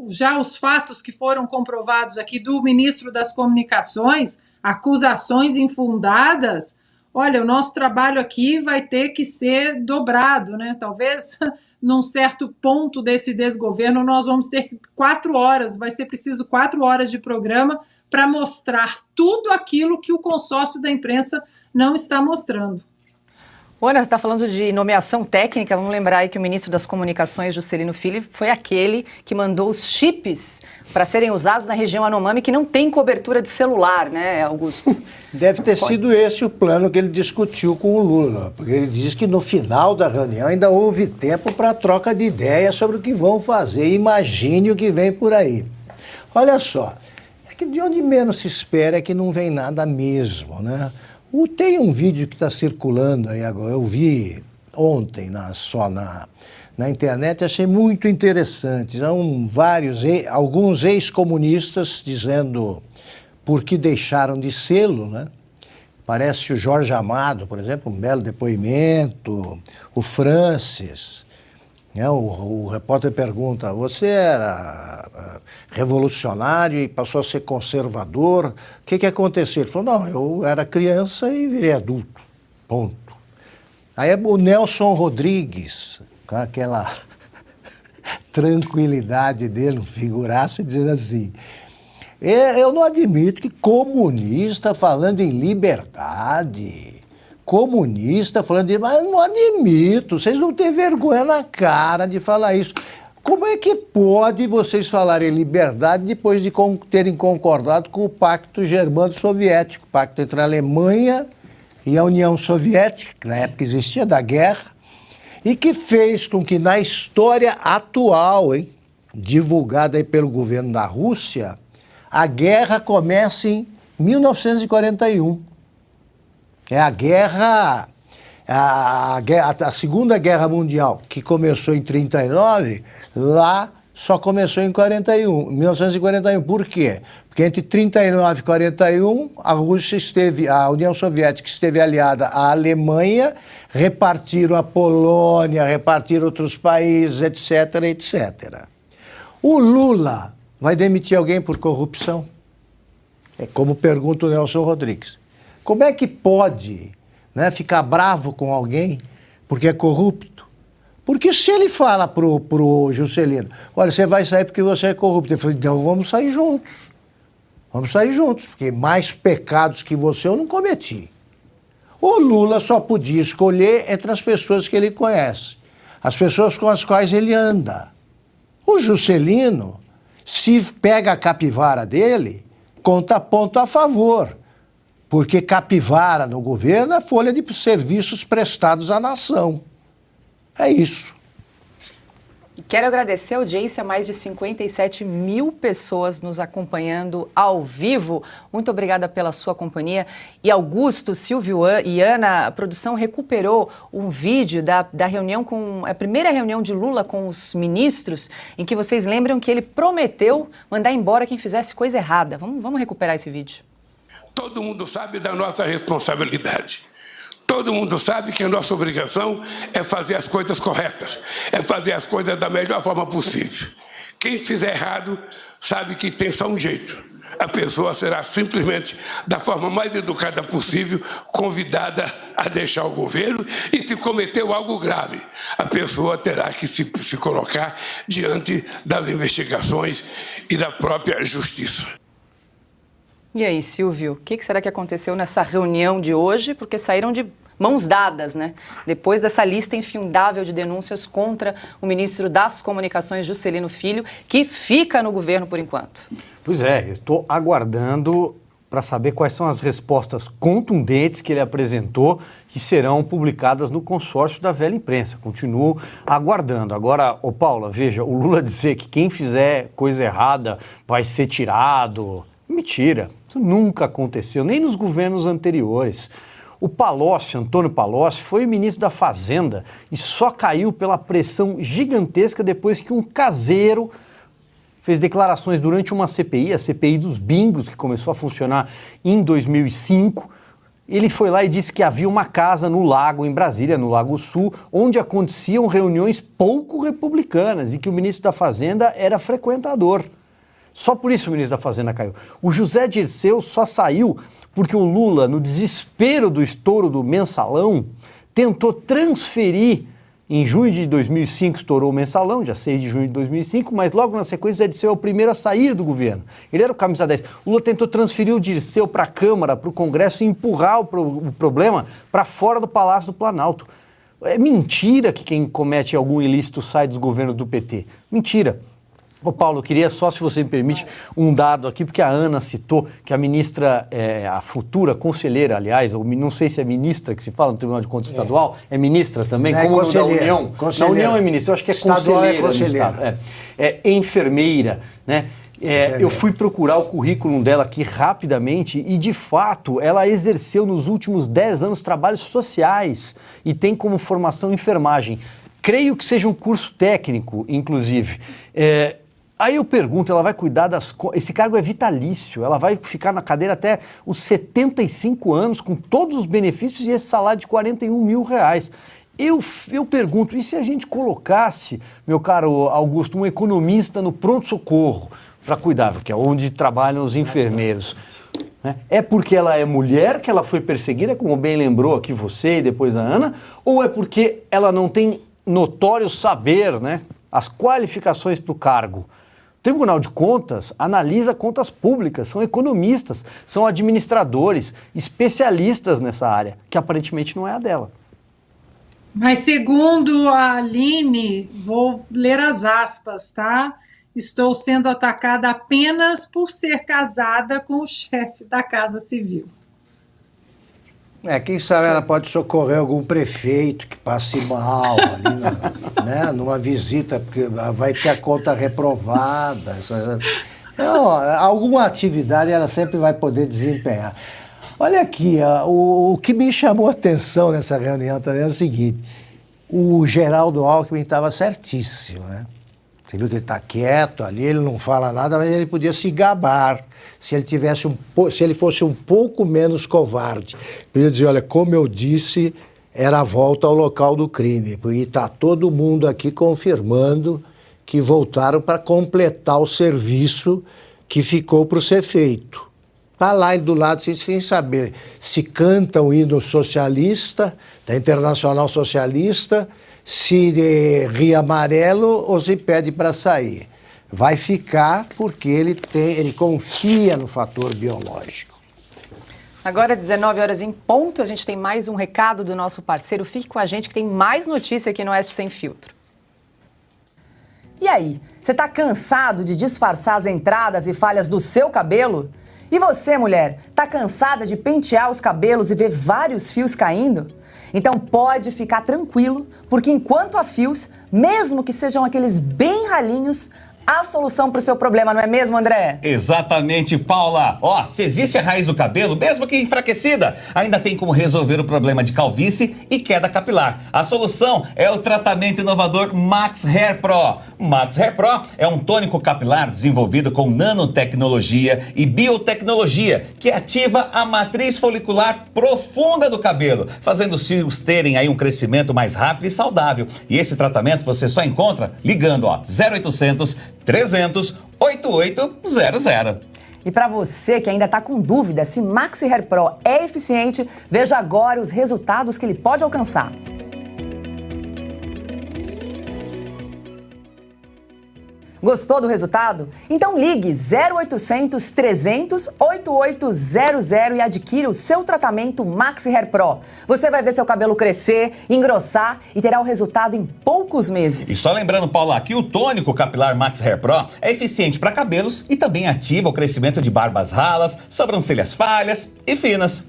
já os fatos que foram comprovados aqui do ministro das Comunicações, acusações infundadas. Olha, o nosso trabalho aqui vai ter que ser dobrado, né? Talvez num certo ponto desse desgoverno nós vamos ter 4 horas, vai ser preciso 4 horas de programa para mostrar tudo aquilo que o consórcio da imprensa não está mostrando. Ana, você está falando de nomeação técnica, vamos lembrar aí que o ministro das Comunicações, Juscelino Filho, foi aquele que mandou os chips para serem usados na região Anomami, que não tem cobertura de celular, né, Augusto? Deve ter sido esse o plano que ele discutiu com o Lula, porque ele diz que no final da reunião ainda houve tempo para troca de ideias sobre o que vão fazer. Imagine o que vem por aí. Olha só, é que de onde menos se espera é que não vem nada mesmo, né? Tem um vídeo que está circulando aí agora, eu vi ontem na internet, achei muito interessante. São alguns ex-comunistas dizendo por que deixaram de sê-lo, né? Parece o Jorge Amado, por exemplo, um belo depoimento, o Francis. O repórter pergunta, você era revolucionário e passou a ser conservador, o que aconteceu? Ele falou, não, eu era criança e virei adulto, ponto. Aí o Nelson Rodrigues, com aquela tranquilidade dele, figuraça, dizendo assim, eu não admito que comunista falando em liberdade, comunista falando de... Mas não admito, vocês não têm vergonha na cara de falar isso. Como é que pode vocês falarem liberdade depois de terem concordado com o Pacto Germano-Soviético, pacto entre a Alemanha e a União Soviética, que na época existia, da guerra, e que fez com que na história atual, divulgada aí pelo governo da Rússia, a guerra comece em 1941. É a Segunda Guerra Mundial, que começou em 1939, lá só começou em 1941. Por quê? Porque entre 1939 e 1941, a União Soviética esteve aliada à Alemanha, repartiram a Polônia, repartiram outros países, etc, etc. O Lula vai demitir alguém por corrupção? É como pergunta o Nelson Rodrigues. Como é que pode, né, ficar bravo com alguém porque é corrupto? Porque se ele fala pro Juscelino, olha, você vai sair porque você é corrupto. Ele falou, então vamos sair juntos. Vamos sair juntos, porque mais pecados que você eu não cometi. O Lula só podia escolher entre as pessoas que ele conhece, as pessoas com as quais ele anda. O Juscelino, se pega a capivara dele, conta ponto a favor. Porque capivara no governo é folha de serviços prestados à nação. É isso. Quero agradecer a audiência, mais de 57 mil pessoas nos acompanhando ao vivo. Muito obrigada pela sua companhia. E Augusto, Silvio e Ana, a produção recuperou um vídeo da reunião a primeira reunião de Lula com os ministros, em que vocês lembram que ele prometeu mandar embora quem fizesse coisa errada. Vamos recuperar esse vídeo. Todo mundo sabe da nossa responsabilidade. Todo mundo sabe que a nossa obrigação é fazer as coisas corretas, é fazer as coisas da melhor forma possível. Quem fizer errado sabe que tem só um jeito. A pessoa será simplesmente, da forma mais educada possível, convidada a deixar o governo, e se cometeu algo grave, a pessoa terá que se colocar diante das investigações e da própria justiça. E aí, Silvio, o que será que aconteceu nessa reunião de hoje? Porque saíram de mãos dadas, né? Depois dessa lista infindável de denúncias contra o ministro das Comunicações, Juscelino Filho, que fica no governo por enquanto. Pois é, eu estou aguardando para saber quais são as respostas contundentes que ele apresentou, que serão publicadas no consórcio da velha imprensa. Continuo aguardando. Agora, Paula, veja, o Lula dizer que quem fizer coisa errada vai ser tirado... Mentira, isso nunca aconteceu, nem nos governos anteriores. O Palocci, Antônio Palocci, foi ministro da Fazenda e só caiu pela pressão gigantesca depois que um caseiro fez declarações durante uma CPI, a CPI dos bingos, que começou a funcionar em 2005. Ele foi lá e disse que havia uma casa no Lago, em Brasília, no Lago Sul, onde aconteciam reuniões pouco republicanas e que o ministro da Fazenda era frequentador. Só por isso o ministro da Fazenda caiu. O José Dirceu só saiu porque o Lula, no desespero do estouro do mensalão, tentou transferir, em junho de 2005 estourou o mensalão, dia 6 de junho de 2005, mas logo na sequência o José Dirceu é o primeiro a sair do governo. Ele era o camisa 10. O Lula tentou transferir o Dirceu para a Câmara, para o Congresso e empurrar o problema para fora do Palácio do Planalto. É mentira que quem comete algum ilícito sai dos governos do PT. Mentira. Ô Paulo, eu queria só, se você me permite, um dado aqui, porque a Ana citou que a ministra, a futura conselheira, aliás, ou não sei se é ministra que se fala no Tribunal de Contas Estadual, é ministra também, como no da União. Na União é ministra, eu acho que é conselheira. É enfermeira, né? Eu fui procurar o currículo dela aqui rapidamente e, de fato, ela exerceu nos últimos 10 anos trabalhos sociais e tem como formação enfermagem. Creio que seja um curso técnico, inclusive. Aí eu pergunto, ela vai cuidar esse cargo é vitalício, ela vai ficar na cadeira até os 75 anos, com todos os benefícios e esse salário de R$41 mil. Eu pergunto, e se a gente colocasse, meu caro Augusto, um economista no pronto-socorro para cuidar, que é onde trabalham os enfermeiros? Né? É porque ela é mulher que ela foi perseguida, como bem lembrou aqui você e depois a Ana, ou é porque ela não tem notório saber, né, as qualificações para o cargo? O Tribunal de Contas analisa contas públicas, são economistas, são administradores, especialistas nessa área, que aparentemente não é a dela. Mas segundo a Aline, vou ler as aspas, tá? Estou sendo atacada apenas por ser casada com o chefe da Casa Civil. Quem sabe ela pode socorrer algum prefeito que passe mal ali, né, numa visita, porque vai ter a conta reprovada. Alguma atividade ela sempre vai poder desempenhar. Olha aqui, o que me chamou a atenção nessa reunião também é o seguinte: o Geraldo Alckmin estava certíssimo, né? Você viu que ele está quieto ali, ele não fala nada, mas ele podia se gabar se ele fosse um pouco menos covarde. Podia dizer, olha, como eu disse, era a volta ao local do crime, porque está todo mundo aqui confirmando que voltaram para completar o serviço que ficou para ser feito. Está lá do lado, sem saber se canta o hino socialista, da Internacional Socialista, se ri amarelo ou se pede para sair. Vai ficar porque ele confia no fator biológico. Agora, 19 horas em ponto, a gente tem mais um recado do nosso parceiro. Fique com a gente que tem mais notícia aqui no Oeste Sem Filtro. E aí, você está cansado de disfarçar as entradas e falhas do seu cabelo? E você, mulher, está cansada de pentear os cabelos e ver vários fios caindo? Então pode ficar tranquilo, porque enquanto há fios, mesmo que sejam aqueles bem ralinhos, há solução para o seu problema, não é mesmo, André? Exatamente, Paula. Se existe a raiz do cabelo, mesmo que enfraquecida, ainda tem como resolver o problema de calvície e queda capilar. A solução é o tratamento inovador Max Hair Pro. Max Hair Pro é um tônico capilar desenvolvido com nanotecnologia e biotecnologia, que ativa a matriz folicular profunda do cabelo, fazendo os fios terem aí um crescimento mais rápido e saudável. E esse tratamento você só encontra ligando 0800 300 8800. E para você que ainda está com dúvida se Max Hair Pro é eficiente, veja agora os resultados que ele pode alcançar. Gostou do resultado? Então ligue 0800 300 8800 e adquira o seu tratamento Max Hair Pro. Você vai ver seu cabelo crescer, engrossar e terá o resultado em poucos meses. E só lembrando, Paula, que o tônico capilar Max Hair Pro é eficiente para cabelos e também ativa o crescimento de barbas ralas, sobrancelhas falhas e finas.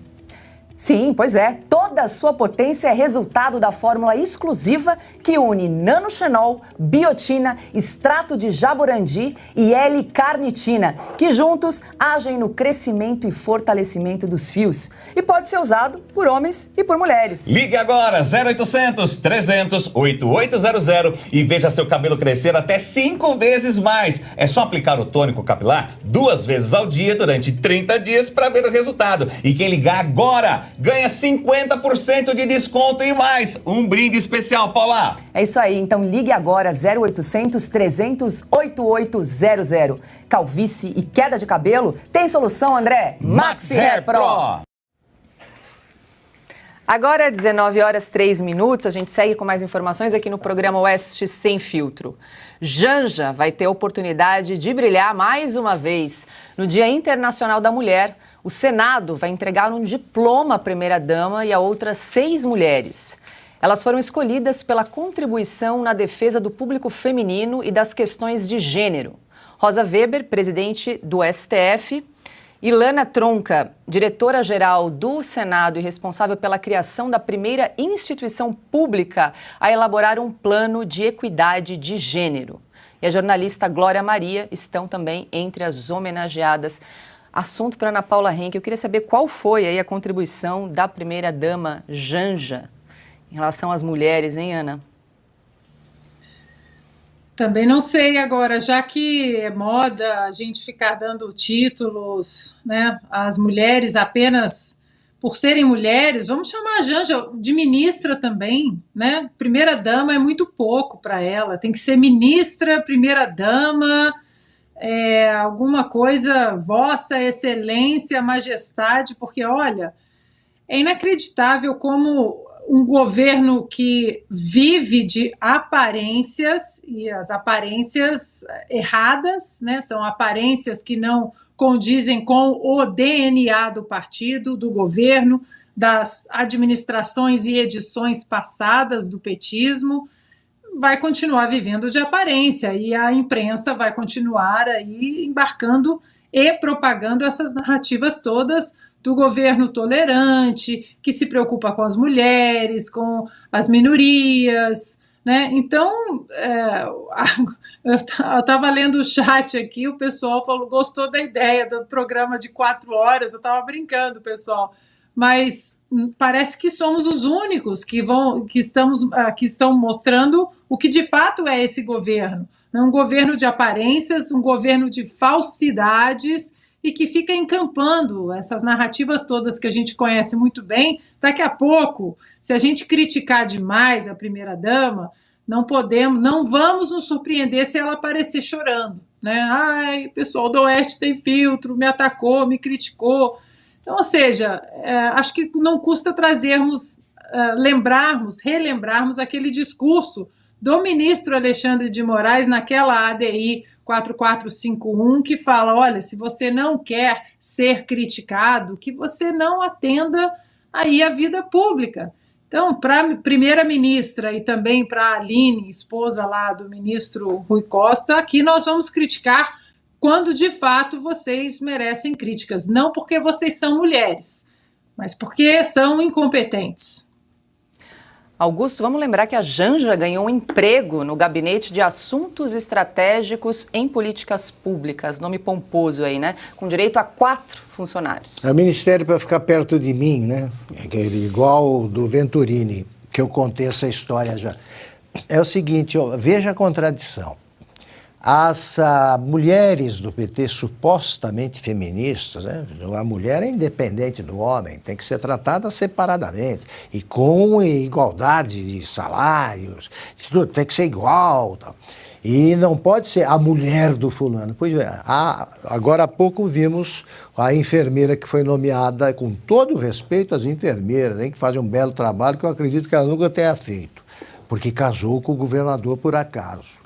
Sim, pois é. Toda a sua potência é resultado da fórmula exclusiva que une nanoxenol, biotina, extrato de jaborandi e L-carnitina, que juntos agem no crescimento e fortalecimento dos fios. E pode ser usado por homens e por mulheres. Ligue agora, 0800 300 8800 e veja seu cabelo crescer até 5 vezes mais. É só aplicar o tônico capilar 2 vezes ao dia durante 30 dias para ver o resultado. E quem ligar agora ganha 50% de desconto e mais um brinde especial, Paula. É isso aí, então ligue agora 0800 300 8800. Calvície e queda de cabelo? Tem solução, André? Max Hair Pro. Agora, 19 horas 3 minutos, a gente segue com mais informações aqui no programa Oeste Sem Filtro. Janja vai ter a oportunidade de brilhar mais uma vez. No Dia Internacional da Mulher, o Senado vai entregar um diploma à primeira-dama e a outras 6 mulheres. Elas foram escolhidas pela contribuição na defesa do público feminino e das questões de gênero. Rosa Weber, presidente do STF, Ilana Tronca, diretora-geral do Senado e responsável pela criação da primeira instituição pública a elaborar um plano de equidade de gênero. E a jornalista Glória Maria estão também entre as homenageadas. Assunto para Ana Paula Henke. Eu queria saber qual foi aí a contribuição da primeira-dama Janja em relação às mulheres, hein, Ana? Também não sei agora, já que é moda a gente ficar dando títulos, né, às mulheres apenas por serem mulheres, vamos chamar a Janja de ministra também, né? Primeira-dama é muito pouco para ela, tem que ser ministra, primeira-dama, alguma coisa, Vossa Excelência, Majestade, porque, olha, é inacreditável como um governo que vive de aparências, e as aparências erradas, né? São aparências que não condizem com o DNA do partido, do governo, das administrações e edições passadas do petismo, vai continuar vivendo de aparência, e a imprensa vai continuar aí embarcando e propagando essas narrativas todas do governo tolerante, que se preocupa com as mulheres, com as minorias, né? Então, eu estava lendo o chat aqui, o pessoal gostou da ideia do programa de 4 horas, eu estava brincando, pessoal, mas parece que somos os únicos que estão mostrando o que de fato é esse governo. Não um governo de aparências, um governo de falsidades, e que fica encampando essas narrativas todas que a gente conhece muito bem. Daqui a pouco, se a gente criticar demais a primeira-dama, não vamos nos surpreender se ela aparecer chorando, né? Ai, o pessoal do Oeste tem filtro, me atacou, me criticou. Então, ou seja, acho que não custa relembrarmos aquele discurso do ministro Alexandre de Moraes naquela ADI 4451, que fala, olha, se você não quer ser criticado, que você não atenda aí a vida pública. Então, para a primeira-ministra e também para a Aline, esposa lá do ministro Rui Costa, aqui nós vamos criticar quando de fato vocês merecem críticas, não porque vocês são mulheres, mas porque são incompetentes. Augusto, vamos lembrar que a Janja ganhou um emprego no Gabinete de Assuntos Estratégicos em Políticas Públicas, nome pomposo aí, né? Com direito a 4 funcionários. É o ministério para ficar perto de mim, né? Igual do Venturini, que eu contei essa história já. É o seguinte, veja a contradição. As mulheres do PT supostamente feministas, né? A mulher é independente do homem, tem que ser tratada separadamente e com igualdade de salários, tudo tem que ser igual. Tal. E não pode ser a mulher do fulano. Pois é, agora há pouco vimos a enfermeira que foi nomeada, com todo o respeito às enfermeiras, hein, que fazem um belo trabalho que eu acredito que ela nunca tenha feito, porque casou com o governador por acaso.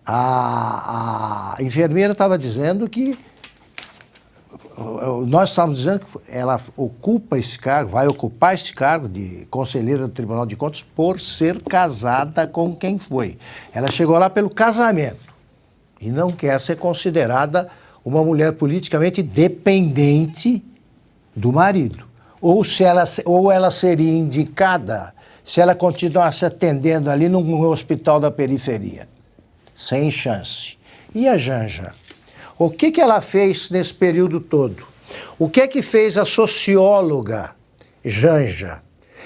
A enfermeira estava dizendo que, nós estávamos dizendo que ela ocupa esse cargo, vai ocupar esse cargo de conselheira do Tribunal de Contas por ser casada com quem foi. Ela chegou lá pelo casamento e não quer ser considerada uma mulher politicamente dependente do marido. Ou ela seria indicada se ela continuasse atendendo ali num hospital da periferia. Sem chance. E a Janja? O que ela fez nesse período todo? O que fez a socióloga Janja?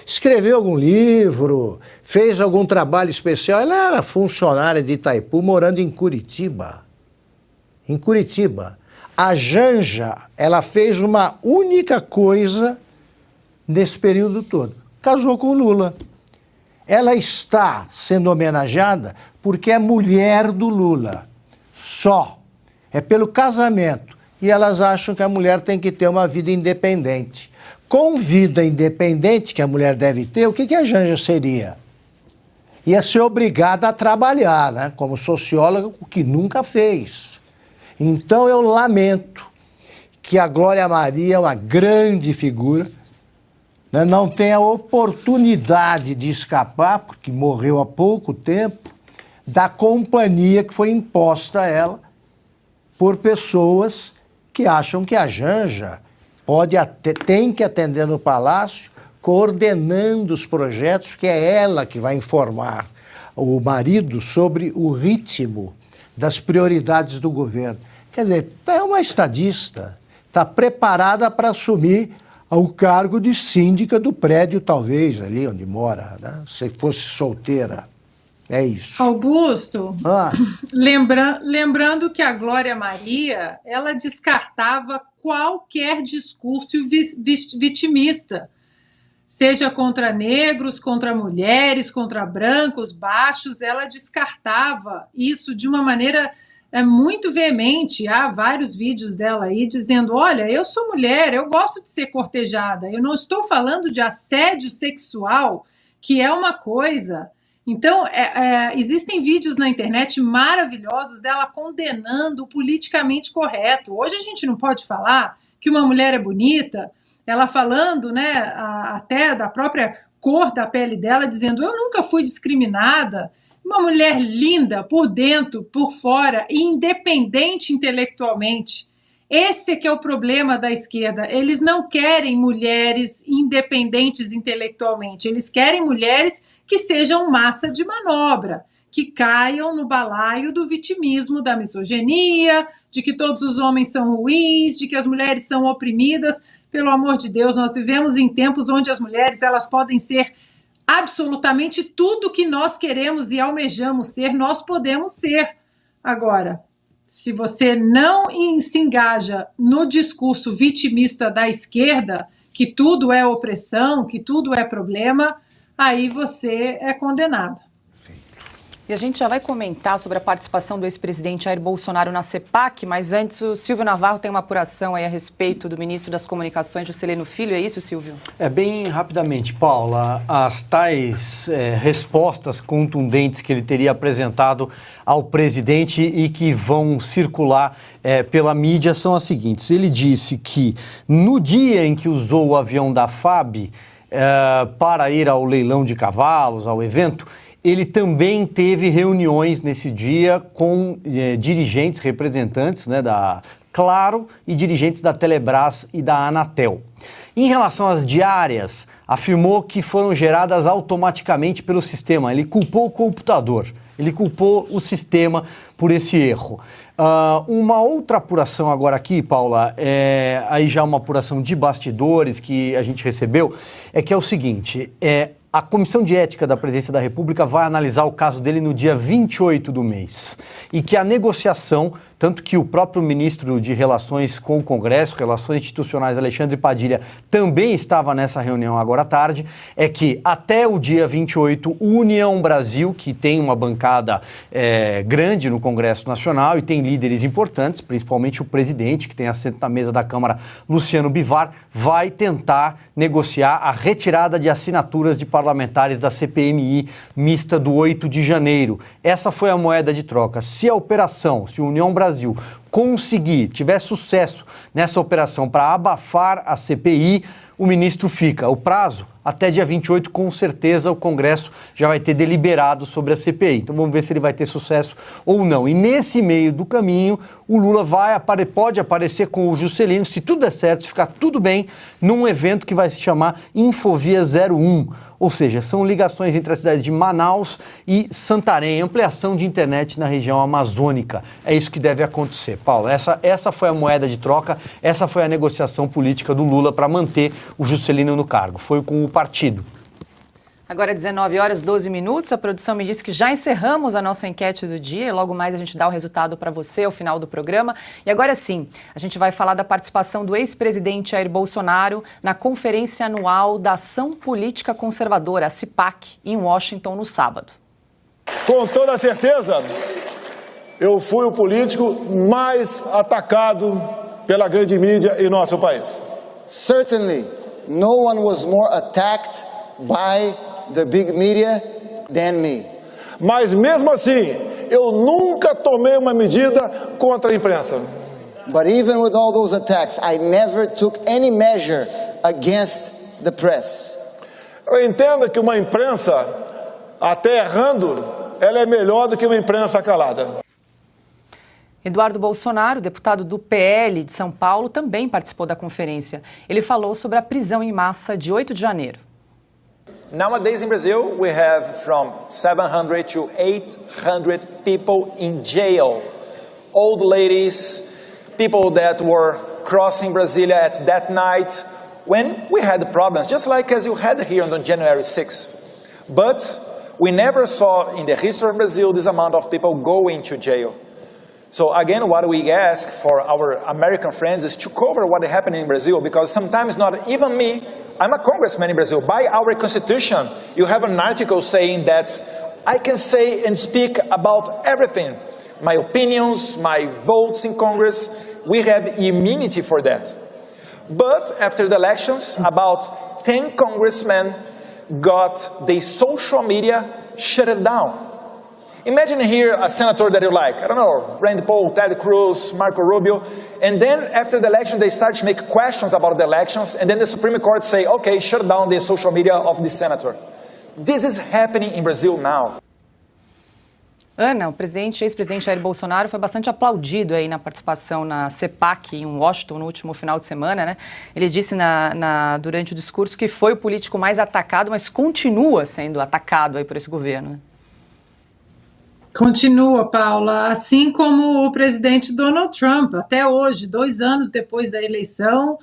Escreveu algum livro? Fez algum trabalho especial? Ela era funcionária de Itaipu, morando em Curitiba. Em Curitiba. A Janja, ela fez uma única coisa nesse período todo. Casou com o Lula. Ela está sendo homenageada porque é mulher do Lula. Só. É pelo casamento. E elas acham que a mulher tem que ter uma vida independente. Com vida independente que a mulher deve ter, o que a Janja seria? Ia ser obrigada a trabalhar, né? Como socióloga, o que nunca fez. Então eu lamento que a Glória Maria, uma grande figura, não tem a oportunidade de escapar, porque morreu há pouco tempo, da companhia que foi imposta a ela por pessoas que acham que a Janja tem que atender no Palácio, coordenando os projetos, que é ela que vai informar o marido sobre o ritmo das prioridades do governo. Quer dizer, é uma estadista, está preparada para assumir o cargo de síndica do prédio, talvez, ali onde mora, né? Se fosse solteira. É isso. Augusto, lembrando que a Glória Maria, ela descartava qualquer discurso vitimista, seja contra negros, contra mulheres, contra brancos, baixos. Ela descartava isso de uma maneira muito veemente. Há vários vídeos dela aí dizendo: olha, eu sou mulher, eu gosto de ser cortejada, eu não estou falando de assédio sexual, que é uma coisa. Então, existem vídeos na internet maravilhosos dela condenando o politicamente correto. Hoje a gente não pode falar que uma mulher é bonita, ela falando, né, até da própria cor da pele dela, dizendo: eu nunca fui discriminada. Uma mulher linda por dentro, por fora, e independente intelectualmente. Esse é que é o problema da esquerda. Eles não querem mulheres independentes intelectualmente. Eles querem mulheres que sejam massa de manobra, que caiam no balaio do vitimismo, da misoginia, de que todos os homens são ruins, de que as mulheres são oprimidas. Pelo amor de Deus, nós vivemos em tempos onde as mulheres elas podem ser absolutamente tudo que nós queremos e almejamos ser, nós podemos ser. Agora, se você não se engaja no discurso vitimista da esquerda, que tudo é opressão, que tudo é problema, aí você é condenado. E a gente já vai comentar sobre a participação do ex-presidente Jair Bolsonaro na CPAC, mas antes o Silvio Navarro tem uma apuração aí a respeito do ministro das Comunicações, Juscelino Filho. É isso, Silvio? Bem rapidamente, Paula, as tais respostas contundentes que ele teria apresentado ao presidente e que vão circular pela mídia são as seguintes. Ele disse que no dia em que usou o avião da FAB para ir ao leilão de cavalos, ao evento, ele também teve reuniões nesse dia com dirigentes, representantes, né, da Claro e dirigentes da Telebrás e da Anatel. Em relação às diárias, afirmou que foram geradas automaticamente pelo sistema. Ele culpou o computador, ele culpou o sistema por esse erro. Uma outra apuração agora aqui, Paula, aí já uma apuração de bastidores que a gente recebeu, é que é o seguinte, a Comissão de Ética da Presidência da República vai analisar o caso dele no dia 28 do mês e que a negociação, tanto que o próprio ministro de Relações com o Congresso, Relações Institucionais, Alexandre Padilha, também estava nessa reunião agora à tarde, é que até o dia 28, o União Brasil, que tem uma bancada grande no Congresso Nacional e tem líderes importantes, principalmente o presidente, que tem assento na mesa da Câmara, Luciano Bivar, vai tentar negociar a retirada de assinaturas de parlamentares da CPMI mista do 8 de janeiro. Essa foi a moeda de troca. Se a operação, se a União Brasil tiver sucesso nessa operação para abafar a CPI, o ministro fica. O prazo, até dia 28, com certeza o Congresso já vai ter deliberado sobre a CPI. Então vamos ver se ele vai ter sucesso ou não. E nesse meio do caminho, o Lula pode aparecer com o Juscelino, se tudo der certo, se ficar tudo bem, num evento que vai se chamar Infovia 01. Ou seja, são ligações entre as cidades de Manaus e Santarém, ampliação de internet na região amazônica. É isso que deve acontecer. Paulo, essa foi a moeda de troca, essa foi a negociação política do Lula para manter o Juscelino no cargo. Foi com o partido. Agora 19 horas 12 minutos, a produção me disse que já encerramos a nossa enquete do dia e logo mais a gente dá o resultado para você ao final do programa. E agora sim, a gente vai falar da participação do ex-presidente Jair Bolsonaro na Conferência Anual da Ação Política Conservadora, a CPAC, em Washington no sábado. Com toda certeza, eu fui o político mais atacado pela grande mídia em nosso país. Certainly, no one was more attacked by the big media than me. Mas mesmo assim, eu nunca tomei uma medida contra a imprensa. But even with all those attacks, I never took any measure against the press. Eu entendo que uma imprensa, até errando, ela é melhor do que uma imprensa calada. Eduardo Bolsonaro, deputado do PL de São Paulo, também participou da conferência. Ele falou sobre a prisão em massa de 8 de janeiro. Nowadays in Brazil, we have from 700 to 800 people in jail. Old ladies, people that were crossing Brasilia at that night when we had problems, just like as you had here on January 6th. But we never saw in the history of Brazil this amount of people going to jail. So again, what we ask for our American friends is to cover what happened in Brazil, because sometimes not even me, I'm a congressman in Brazil. By our constitution, you have an article saying that I can say and speak about everything. My opinions, my votes in Congress, we have immunity for that. But after the elections, about 10 congressmen got the social media shut it down. Imagine here a senator that you like, I don't know, Rand Paul, Ted Cruz, Marco Rubio, and then after the election they start to make questions about the elections, and then the Supreme Court say, okay, shut down the social media of the senator. This is happening in Brazil now. Ana, o ex-presidente Jair Bolsonaro foi bastante aplaudido aí na participação na CPAC em Washington no último final de semana, né? Ele disse durante o discurso que foi o político mais atacado, mas continua sendo atacado aí por esse governo, né? Continua, Paula, assim como o presidente Donald Trump. Até hoje, 2 anos depois da eleição,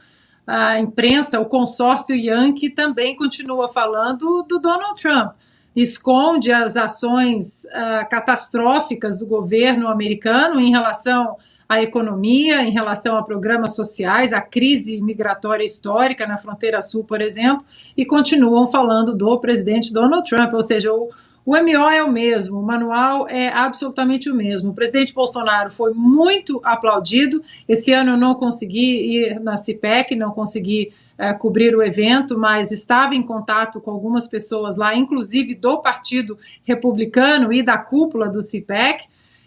a imprensa, o consórcio Yankee também continua falando do Donald Trump. Esconde as ações catastróficas do governo americano em relação à economia, em relação a programas sociais, a crise migratória histórica na fronteira sul, por exemplo, e continuam falando do presidente Donald Trump, ou seja, o MO é o mesmo, o manual é absolutamente o mesmo. O presidente Bolsonaro foi muito aplaudido. Esse ano eu não consegui ir na CPAC, não consegui cobrir o evento, mas estava em contato com algumas pessoas lá, inclusive do Partido Republicano e da cúpula do CPAC,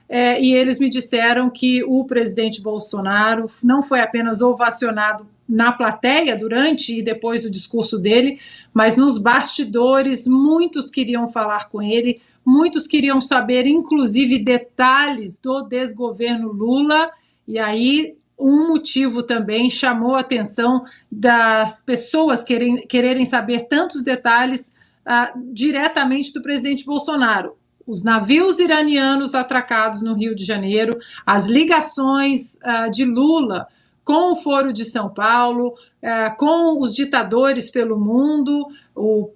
e eles me disseram que o presidente Bolsonaro não foi apenas ovacionado na plateia durante e depois do discurso dele, mas nos bastidores muitos queriam falar com ele, muitos queriam saber inclusive detalhes do desgoverno Lula, e aí um motivo também chamou a atenção das pessoas quererem saber tantos detalhes diretamente do presidente Bolsonaro. Os navios iranianos atracados no Rio de Janeiro, as ligações de Lula com o Foro de São Paulo, com os ditadores pelo mundo. O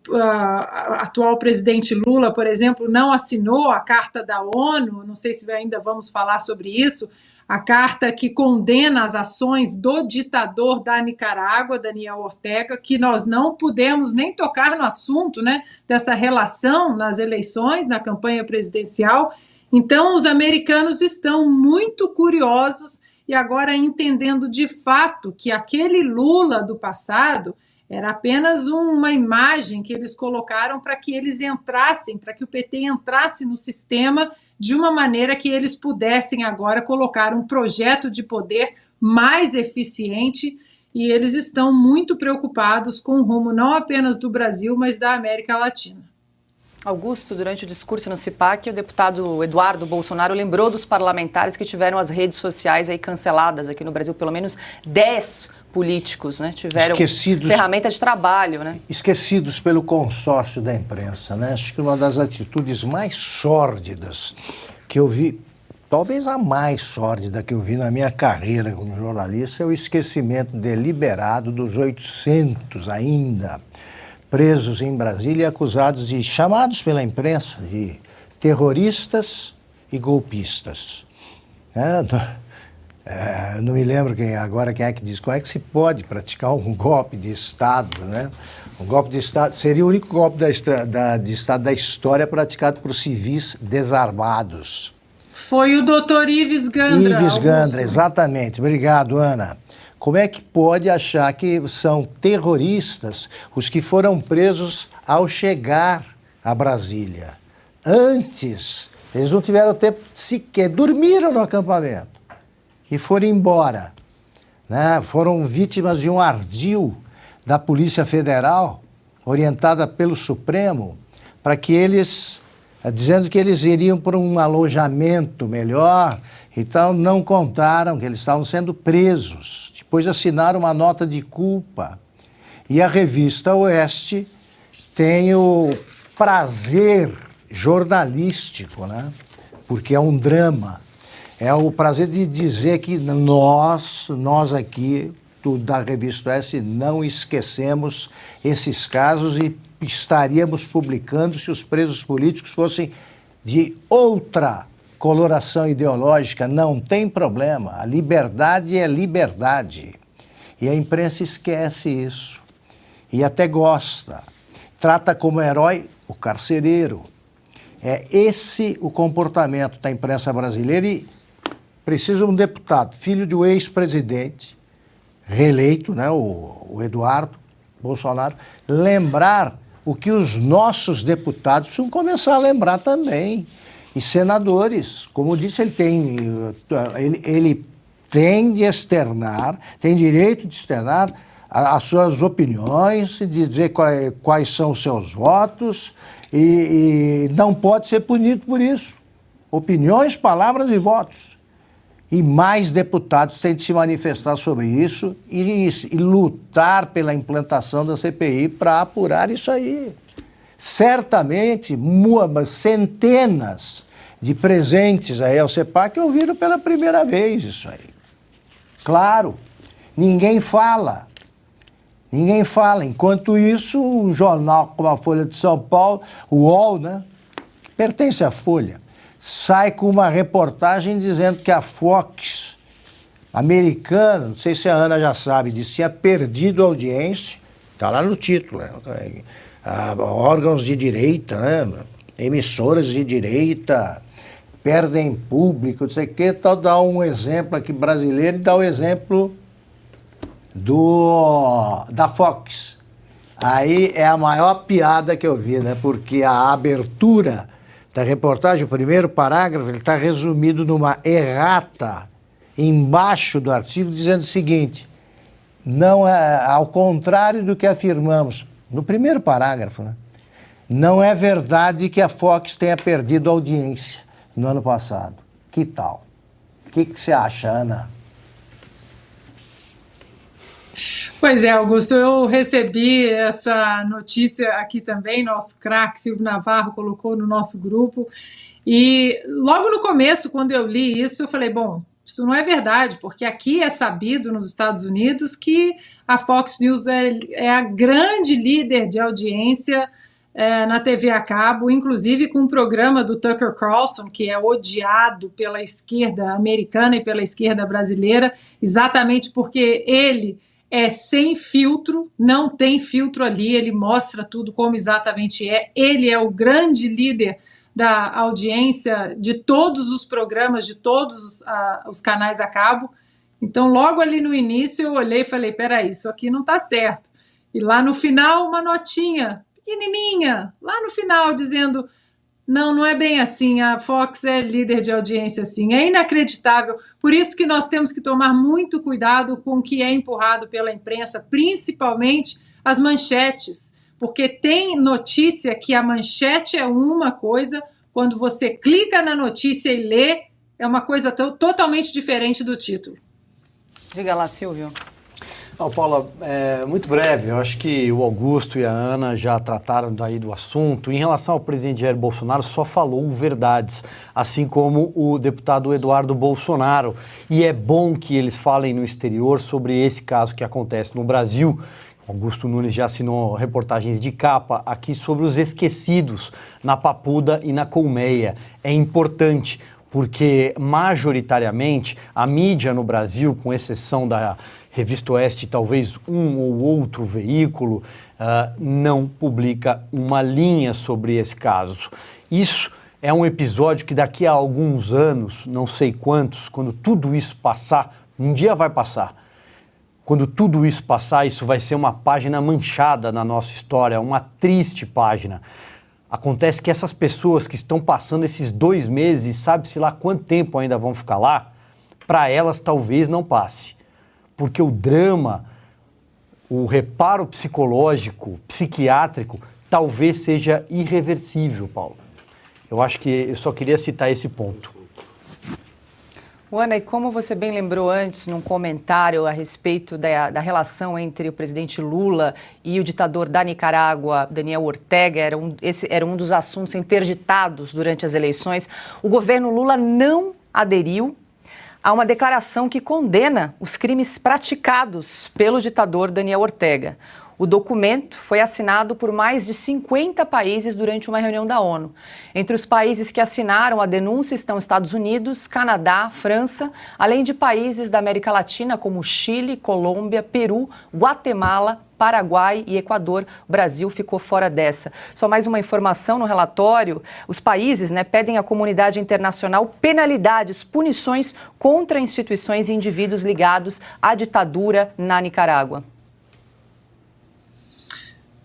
atual presidente Lula, por exemplo, não assinou a Carta da ONU, não sei se ainda vamos falar sobre isso, a carta que condena as ações do ditador da Nicarágua, Daniel Ortega, que nós não pudemos nem tocar no assunto, né, dessa relação nas eleições, na campanha presidencial. Então, os americanos estão muito curiosos e agora entendendo de fato que aquele Lula do passado era apenas uma imagem que eles colocaram para que eles entrassem, para que o PT entrasse no sistema de uma maneira que eles pudessem agora colocar um projeto de poder mais eficiente, e eles estão muito preocupados com o rumo não apenas do Brasil, mas da América Latina. Augusto, durante o discurso no CPAC, o deputado Eduardo Bolsonaro lembrou dos parlamentares que tiveram as redes sociais aí canceladas aqui no Brasil. Pelo menos 10 políticos, né, tiveram ferramenta de trabalho, né? Esquecidos pelo consórcio da imprensa, né? Acho que uma das atitudes mais sórdidas que eu vi, talvez a mais sórdida que eu vi na minha carreira como jornalista, é o esquecimento deliberado dos 800 ainda presos em Brasília e acusados de, chamados pela imprensa, de terroristas e golpistas. Não me lembro quem é que diz, como é que se pode praticar um golpe de Estado, né? Um golpe de Estado seria o único golpe de Estado da história praticado por civis desarmados. Foi o doutor Ives Gandra. Ives Gandra, exatamente. Obrigado, Ana. Como é que pode achar que são terroristas os que foram presos ao chegar a Brasília? Antes, eles não tiveram tempo sequer, dormiram no acampamento e foram embora, né? Foram vítimas de um ardil da Polícia Federal, orientada pelo Supremo, para que eles, dizendo que eles iriam para um alojamento melhor, então não contaram que eles estavam sendo presos. Depois assinaram uma nota de culpa. E a revista Oeste tem o prazer jornalístico, né? Porque é um drama. É o prazer de dizer que nós aqui da revista Oeste não esquecemos esses casos e estaríamos publicando se os presos políticos fossem de outra coloração ideológica, não tem problema. A liberdade é liberdade. E a imprensa esquece isso. E até gosta. Trata como herói o carcereiro. É esse o comportamento da imprensa brasileira e precisa um deputado, filho do ex-presidente, reeleito, né, o Eduardo Bolsonaro, lembrar o que os nossos deputados precisam começar a lembrar também. E senadores, como disse, ele tem de externar, tem direito de externar as suas opiniões, de dizer quais são os seus votos e não pode ser punido por isso. Opiniões, palavras e votos. E mais deputados têm de se manifestar sobre isso e lutar pela implantação da CPI para apurar isso aí. Certamente, centenas de presentes aí ao CEPAC ouviram pela primeira vez isso aí. Claro, ninguém fala. Ninguém fala. Enquanto isso, um jornal como a Folha de São Paulo, o UOL, né, que pertence à Folha, sai com uma reportagem dizendo que a Fox americana, não sei se a Ana já sabe disso, tinha perdido audiência, está lá no título, né, órgãos de direita, né, emissoras de direita, perdem público, não sei o que, então dá um exemplo aqui brasileiro e dá o exemplo da Fox. Aí é a maior piada que eu vi, né? Porque a abertura da reportagem, o primeiro parágrafo, ele está resumido numa errata embaixo do artigo, dizendo o seguinte: não é, ao contrário do que afirmamos, no primeiro parágrafo, né? Não é verdade que a Fox tenha perdido audiência no ano passado. Que tal? O que você acha, Ana? Pois é, Augusto, eu recebi essa notícia aqui também, nosso craque Silvio Navarro colocou no nosso grupo, e logo no começo, quando eu li isso, eu falei, bom, isso não é verdade, porque aqui é sabido nos Estados Unidos que a Fox News é a grande líder de audiência na TV a cabo, inclusive com um programa do Tucker Carlson, que é odiado pela esquerda americana e pela esquerda brasileira, exatamente porque ele é sem filtro, não tem filtro ali, ele mostra tudo como exatamente é, ele é o grande líder da audiência de todos os programas, de todos os canais a cabo. Então, logo ali no início, eu olhei e falei, peraí, isso aqui não está certo. E lá no final, uma notinha pequenininha, lá no final, dizendo, não é bem assim, a Fox é líder de audiência sim, é inacreditável, por isso que nós temos que tomar muito cuidado com o que é empurrado pela imprensa, principalmente as manchetes, porque tem notícia que a manchete é uma coisa, quando você clica na notícia e lê, é uma coisa totalmente diferente do título. Diga lá, Silvio. Paula, muito breve, eu acho que o Augusto e a Ana já trataram daí do assunto. Em relação ao presidente Jair Bolsonaro, só falou verdades, assim como o deputado Eduardo Bolsonaro. E é bom que eles falem no exterior sobre esse caso que acontece no Brasil. Augusto Nunes já assinou reportagens de capa aqui sobre os esquecidos na Papuda e na Colmeia. É importante, porque majoritariamente a mídia no Brasil, com exceção da Revista Oeste, talvez um ou outro veículo, não publica uma linha sobre esse caso. Isso é um episódio que daqui a alguns anos, não sei quantos, quando tudo isso passar, um dia vai passar, quando tudo isso passar, isso vai ser uma página manchada na nossa história, uma triste página. Acontece que essas pessoas que estão passando esses 2 meses, sabe-se lá quanto tempo ainda vão ficar lá, para elas talvez não passe. Porque o drama, o reparo psicológico, psiquiátrico, talvez seja irreversível, Paulo. Eu acho que eu só queria citar esse ponto. Ana, e como você bem lembrou antes, num comentário a respeito da relação entre o presidente Lula e o ditador da Nicarágua, Daniel Ortega, esse era um dos assuntos interditados durante as eleições, o governo Lula não aderiu a uma declaração que condena os crimes praticados pelo ditador Daniel Ortega. O documento foi assinado por mais de 50 países durante uma reunião da ONU. Entre os países que assinaram a denúncia estão Estados Unidos, Canadá, França, além de países da América Latina como Chile, Colômbia, Peru, Guatemala, Paraguai e Equador. O Brasil ficou fora dessa. Só mais uma informação no relatório: os países pedem à comunidade internacional penalidades, punições contra instituições e indivíduos ligados à ditadura na Nicarágua.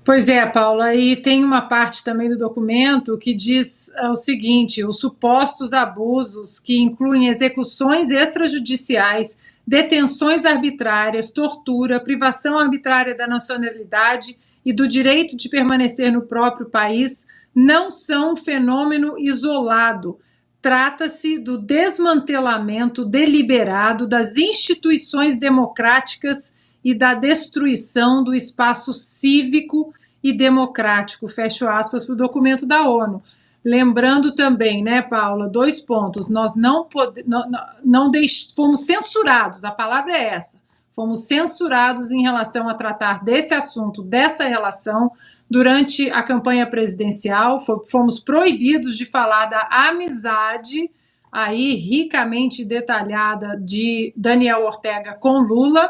Pois é, Paula, e tem uma parte também do documento que diz o seguinte: os supostos abusos, que incluem execuções extrajudiciais, detenções arbitrárias, tortura, privação arbitrária da nacionalidade e do direito de permanecer no próprio país, não são um fenômeno isolado. Trata-se do desmantelamento deliberado das instituições democráticas e da destruição do espaço cívico e democrático, fecho aspas, para o documento da ONU. Lembrando também, Paula, 2 pontos, nós fomos censurados, a palavra é essa, fomos censurados em relação a tratar desse assunto, dessa relação, durante a campanha presidencial, fomos proibidos de falar da amizade, aí ricamente detalhada, de Daniel Ortega com Lula.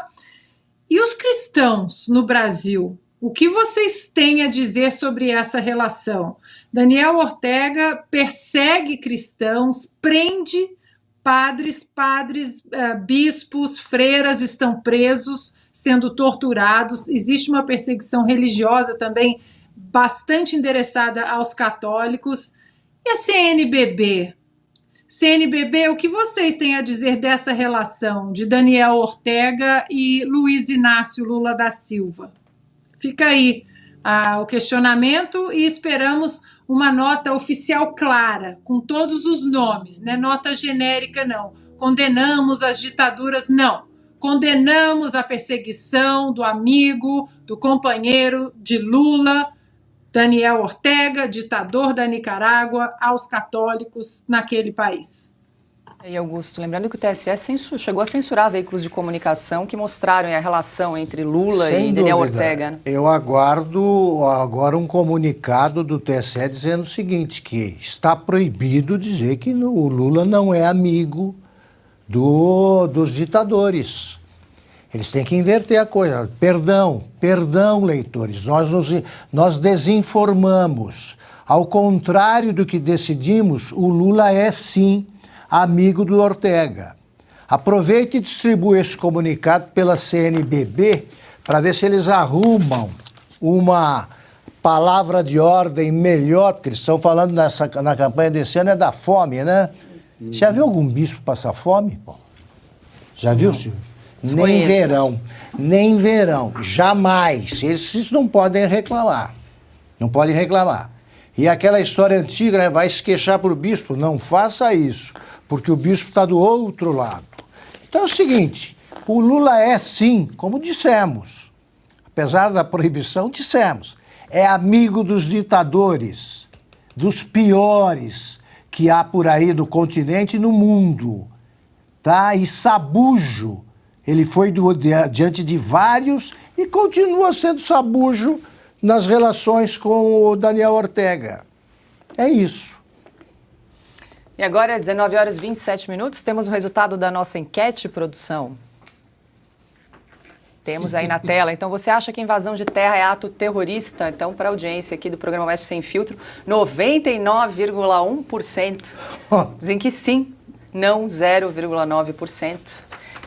E os cristãos no Brasil, o que vocês têm a dizer sobre essa relação? Daniel Ortega persegue cristãos, prende padres, bispos, freiras estão presos, sendo torturados. Existe uma perseguição religiosa também bastante endereçada aos católicos. E a CNBB? CNBB, o que vocês têm a dizer dessa relação de Daniel Ortega e Luiz Inácio Lula da Silva? Fica aí o questionamento e esperamos uma nota oficial clara, com todos os nomes, nota genérica não. Condenamos as ditaduras, não. Condenamos a perseguição do amigo, do companheiro de Lula, Daniel Ortega, ditador da Nicarágua, aos católicos naquele país. E Augusto, lembrando que o TSE chegou a censurar veículos de comunicação que mostraram a relação entre Lula Sem e Daniel dúvida. Ortega. Eu aguardo agora um comunicado do TSE dizendo o seguinte, que está proibido dizer que o Lula não é amigo dos ditadores. Eles têm que inverter a coisa. Perdão, leitores, nós desinformamos. Ao contrário do que decidimos, o Lula é sim amigo do Ortega. Aproveite e distribua esse comunicado pela CNBB para ver se eles arrumam uma palavra de ordem melhor, porque eles estão falando na campanha desse ano da fome, né? Já viu algum bispo passar fome? Pô? Já viu, Silvio? Nem verão, jamais. Esses não podem reclamar, E aquela história antiga, vai se queixar para o bispo, não faça isso, porque o bispo está do outro lado. Então é o seguinte, o Lula é sim, como dissemos, apesar da proibição, dissemos, é amigo dos ditadores, dos piores que há por aí no continente e no mundo, tá? E sabujo. Ele foi diante de vários e continua sendo sabujo nas relações com o Daniel Ortega. É isso. E agora, 19 horas e 27 minutos, temos o resultado da nossa enquete, produção. Temos aí na tela. Então, você acha que invasão de terra é ato terrorista? Então, para a audiência aqui do programa Oeste Sem Filtro, 99,1% dizem que sim, não 0,9%.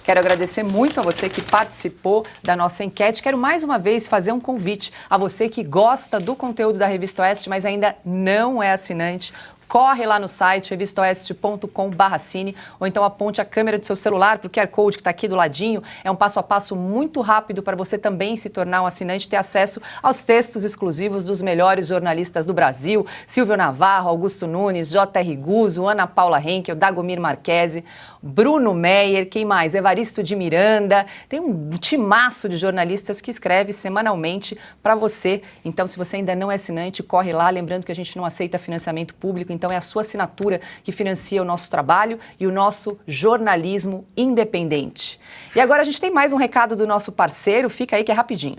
Quero agradecer muito a você que participou da nossa enquete. Quero mais uma vez fazer um convite a você que gosta do conteúdo da Revista Oeste, mas ainda não é assinante. Corre lá no site revistaoeste.com/cine ou então aponte a câmera do seu celular para o QR Code que está aqui do ladinho. É um passo a passo muito rápido para você também se tornar um assinante e ter acesso aos textos exclusivos dos melhores jornalistas do Brasil. Silvio Navarro, Augusto Nunes, J.R. Guzzo, Ana Paula Henkel, Dagomir Marquesi, Bruno Meyer, quem mais? Evaristo de Miranda. Tem um timaço de jornalistas que escreve semanalmente para você. Então, se você ainda não é assinante, corre lá. Lembrando que a gente não aceita financiamento público, então é a sua assinatura que financia o nosso trabalho e o nosso jornalismo independente. E agora a gente tem mais um recado do nosso parceiro, fica aí que é rapidinho.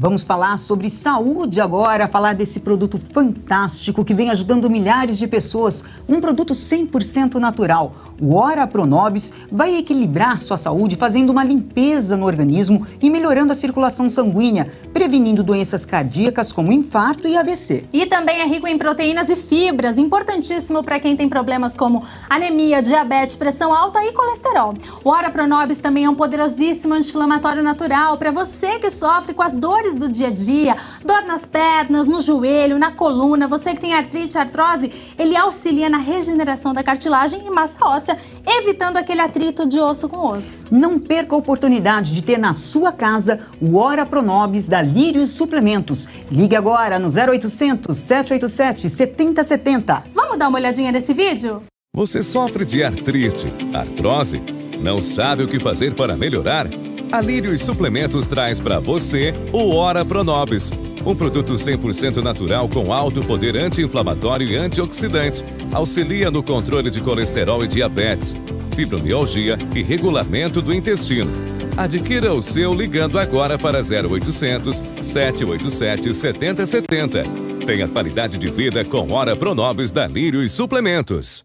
Vamos falar sobre saúde agora, falar desse produto fantástico que vem ajudando milhares de pessoas. Um produto 100% natural. O Ora Pronobis vai equilibrar sua saúde fazendo uma limpeza no organismo e melhorando a circulação sanguínea, prevenindo doenças cardíacas como infarto e AVC. E também é rico em proteínas e fibras, importantíssimo para quem tem problemas como anemia, diabetes, pressão alta e colesterol. O Ora Pronobis também é um poderosíssimo anti-inflamatório natural para você que sofre com as dores do dia a dia, dor nas pernas, no joelho, na coluna, você que tem artrite, artrose, ele auxilia na regeneração da cartilagem e massa óssea, evitando aquele atrito de osso com osso. Não perca a oportunidade de ter na sua casa o Ora Pronobis da Lírios Suplementos. Ligue agora no 0800 787 7070. Vamos dar uma olhadinha nesse vídeo? Você sofre de artrite, artrose? Não sabe o que fazer para melhorar? A Lírios Suplementos traz para você o Ora Pronobis, um produto 100% natural com alto poder anti-inflamatório e antioxidante. Auxilia no controle de colesterol e diabetes, fibromialgia e regulamento do intestino. Adquira o seu ligando agora para 0800 787 7070. Tenha qualidade de vida com Ora Pronobis da Lírios Suplementos.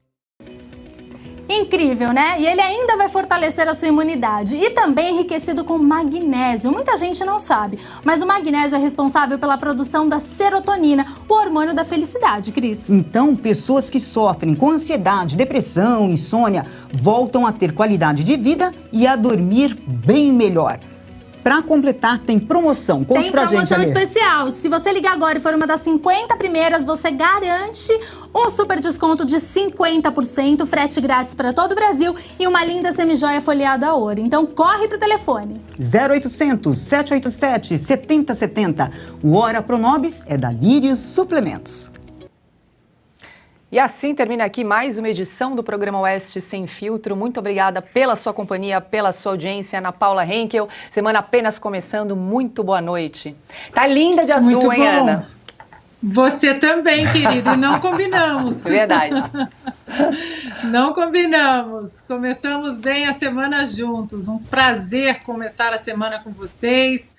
Incrível, né? E ele ainda vai fortalecer a sua imunidade e também enriquecido com magnésio. Muita gente não sabe, mas o magnésio é responsável pela produção da serotonina, o hormônio da felicidade, Cris. Então, pessoas que sofrem com ansiedade, depressão, insônia, voltam a ter qualidade de vida e a dormir bem melhor. Para completar, tem promoção. Conte pra gente, Tem promoção Ale. especial. Se você ligar agora e for uma das 50 primeiras, você garante um super desconto de 50%, frete grátis para todo o Brasil e uma linda semijoia folheada a ouro. Então, corre pro telefone. 0800 787 7070. O Ora Pronobis é da Lírios Suplementos. E assim termina aqui mais uma edição do programa Oeste Sem Filtro. Muito obrigada pela sua companhia, pela sua audiência. Ana Paula Henkel, semana apenas começando. Muito boa noite. Tá linda de azul, Muito hein, bom. Ana? Você também, querida, e não combinamos. Verdade. Não combinamos. Começamos bem a semana juntos. Um prazer começar a semana com vocês.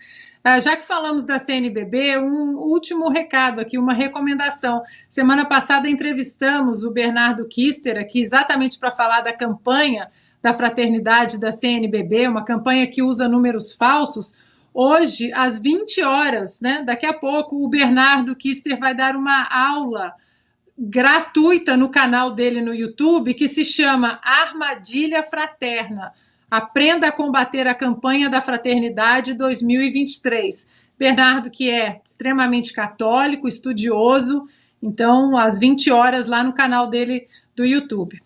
Já que falamos da CNBB, um último recado aqui, uma recomendação. Semana passada entrevistamos o Bernardo Kister aqui exatamente para falar da campanha da fraternidade da CNBB, uma campanha que usa números falsos. Hoje, às 20 horas, né, daqui a pouco, o Bernardo Kister vai dar uma aula gratuita no canal dele no YouTube que se chama Armadilha Fraterna. Aprenda a combater a campanha da Fraternidade 2023. Bernardo, que é extremamente católico, estudioso, então às 20 horas lá no canal dele do YouTube.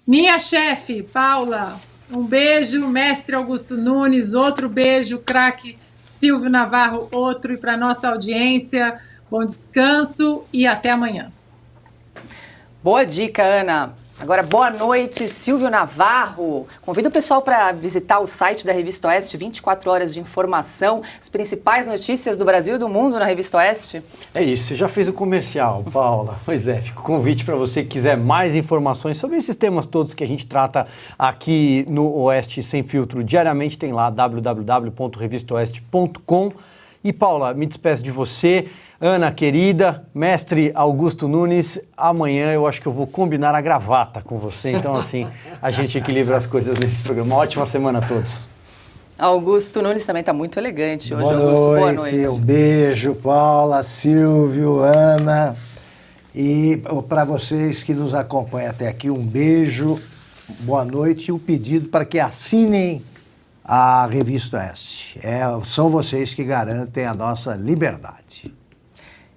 Minha chefe, Paula, um beijo, mestre Augusto Nunes, outro beijo, craque Silvio Navarro, outro, e para nossa audiência, bom descanso e até amanhã. Boa dica, Ana. Agora, boa noite, Silvio Navarro. Convido o pessoal para visitar o site da Revista Oeste, 24 horas de informação, as principais notícias do Brasil e do mundo na Revista Oeste. É isso, você já fez o comercial, Paula. Pois é, fica o convite para você que quiser mais informações sobre esses temas todos que a gente trata aqui no Oeste Sem Filtro diariamente. Tem lá www.revistaoeste.com. E Paula, me despeço de você. Ana, querida, mestre Augusto Nunes, amanhã eu acho que eu vou combinar a gravata com você. Então, assim, a gente equilibra as coisas nesse programa. Uma ótima semana a todos. Augusto Nunes também está muito elegante hoje. Boa Augusto, noite, boa noite. um beijo, Paula, Silvio, Ana. E para vocês que nos acompanham até aqui, um beijo, boa noite e um pedido para que assinem a Revista Oeste. São vocês que garantem a nossa liberdade.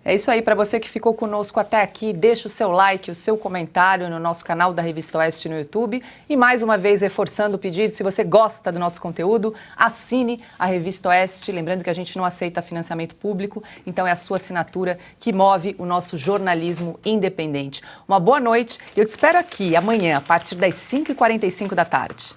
É isso aí, para você que ficou conosco até aqui, deixa o seu like, o seu comentário no nosso canal da Revista Oeste no YouTube. E mais uma vez, reforçando o pedido, se você gosta do nosso conteúdo, assine a Revista Oeste. Lembrando que a gente não aceita financiamento público, então é a sua assinatura que move o nosso jornalismo independente. Uma boa noite e eu te espero aqui amanhã, a partir das 5h45 da tarde.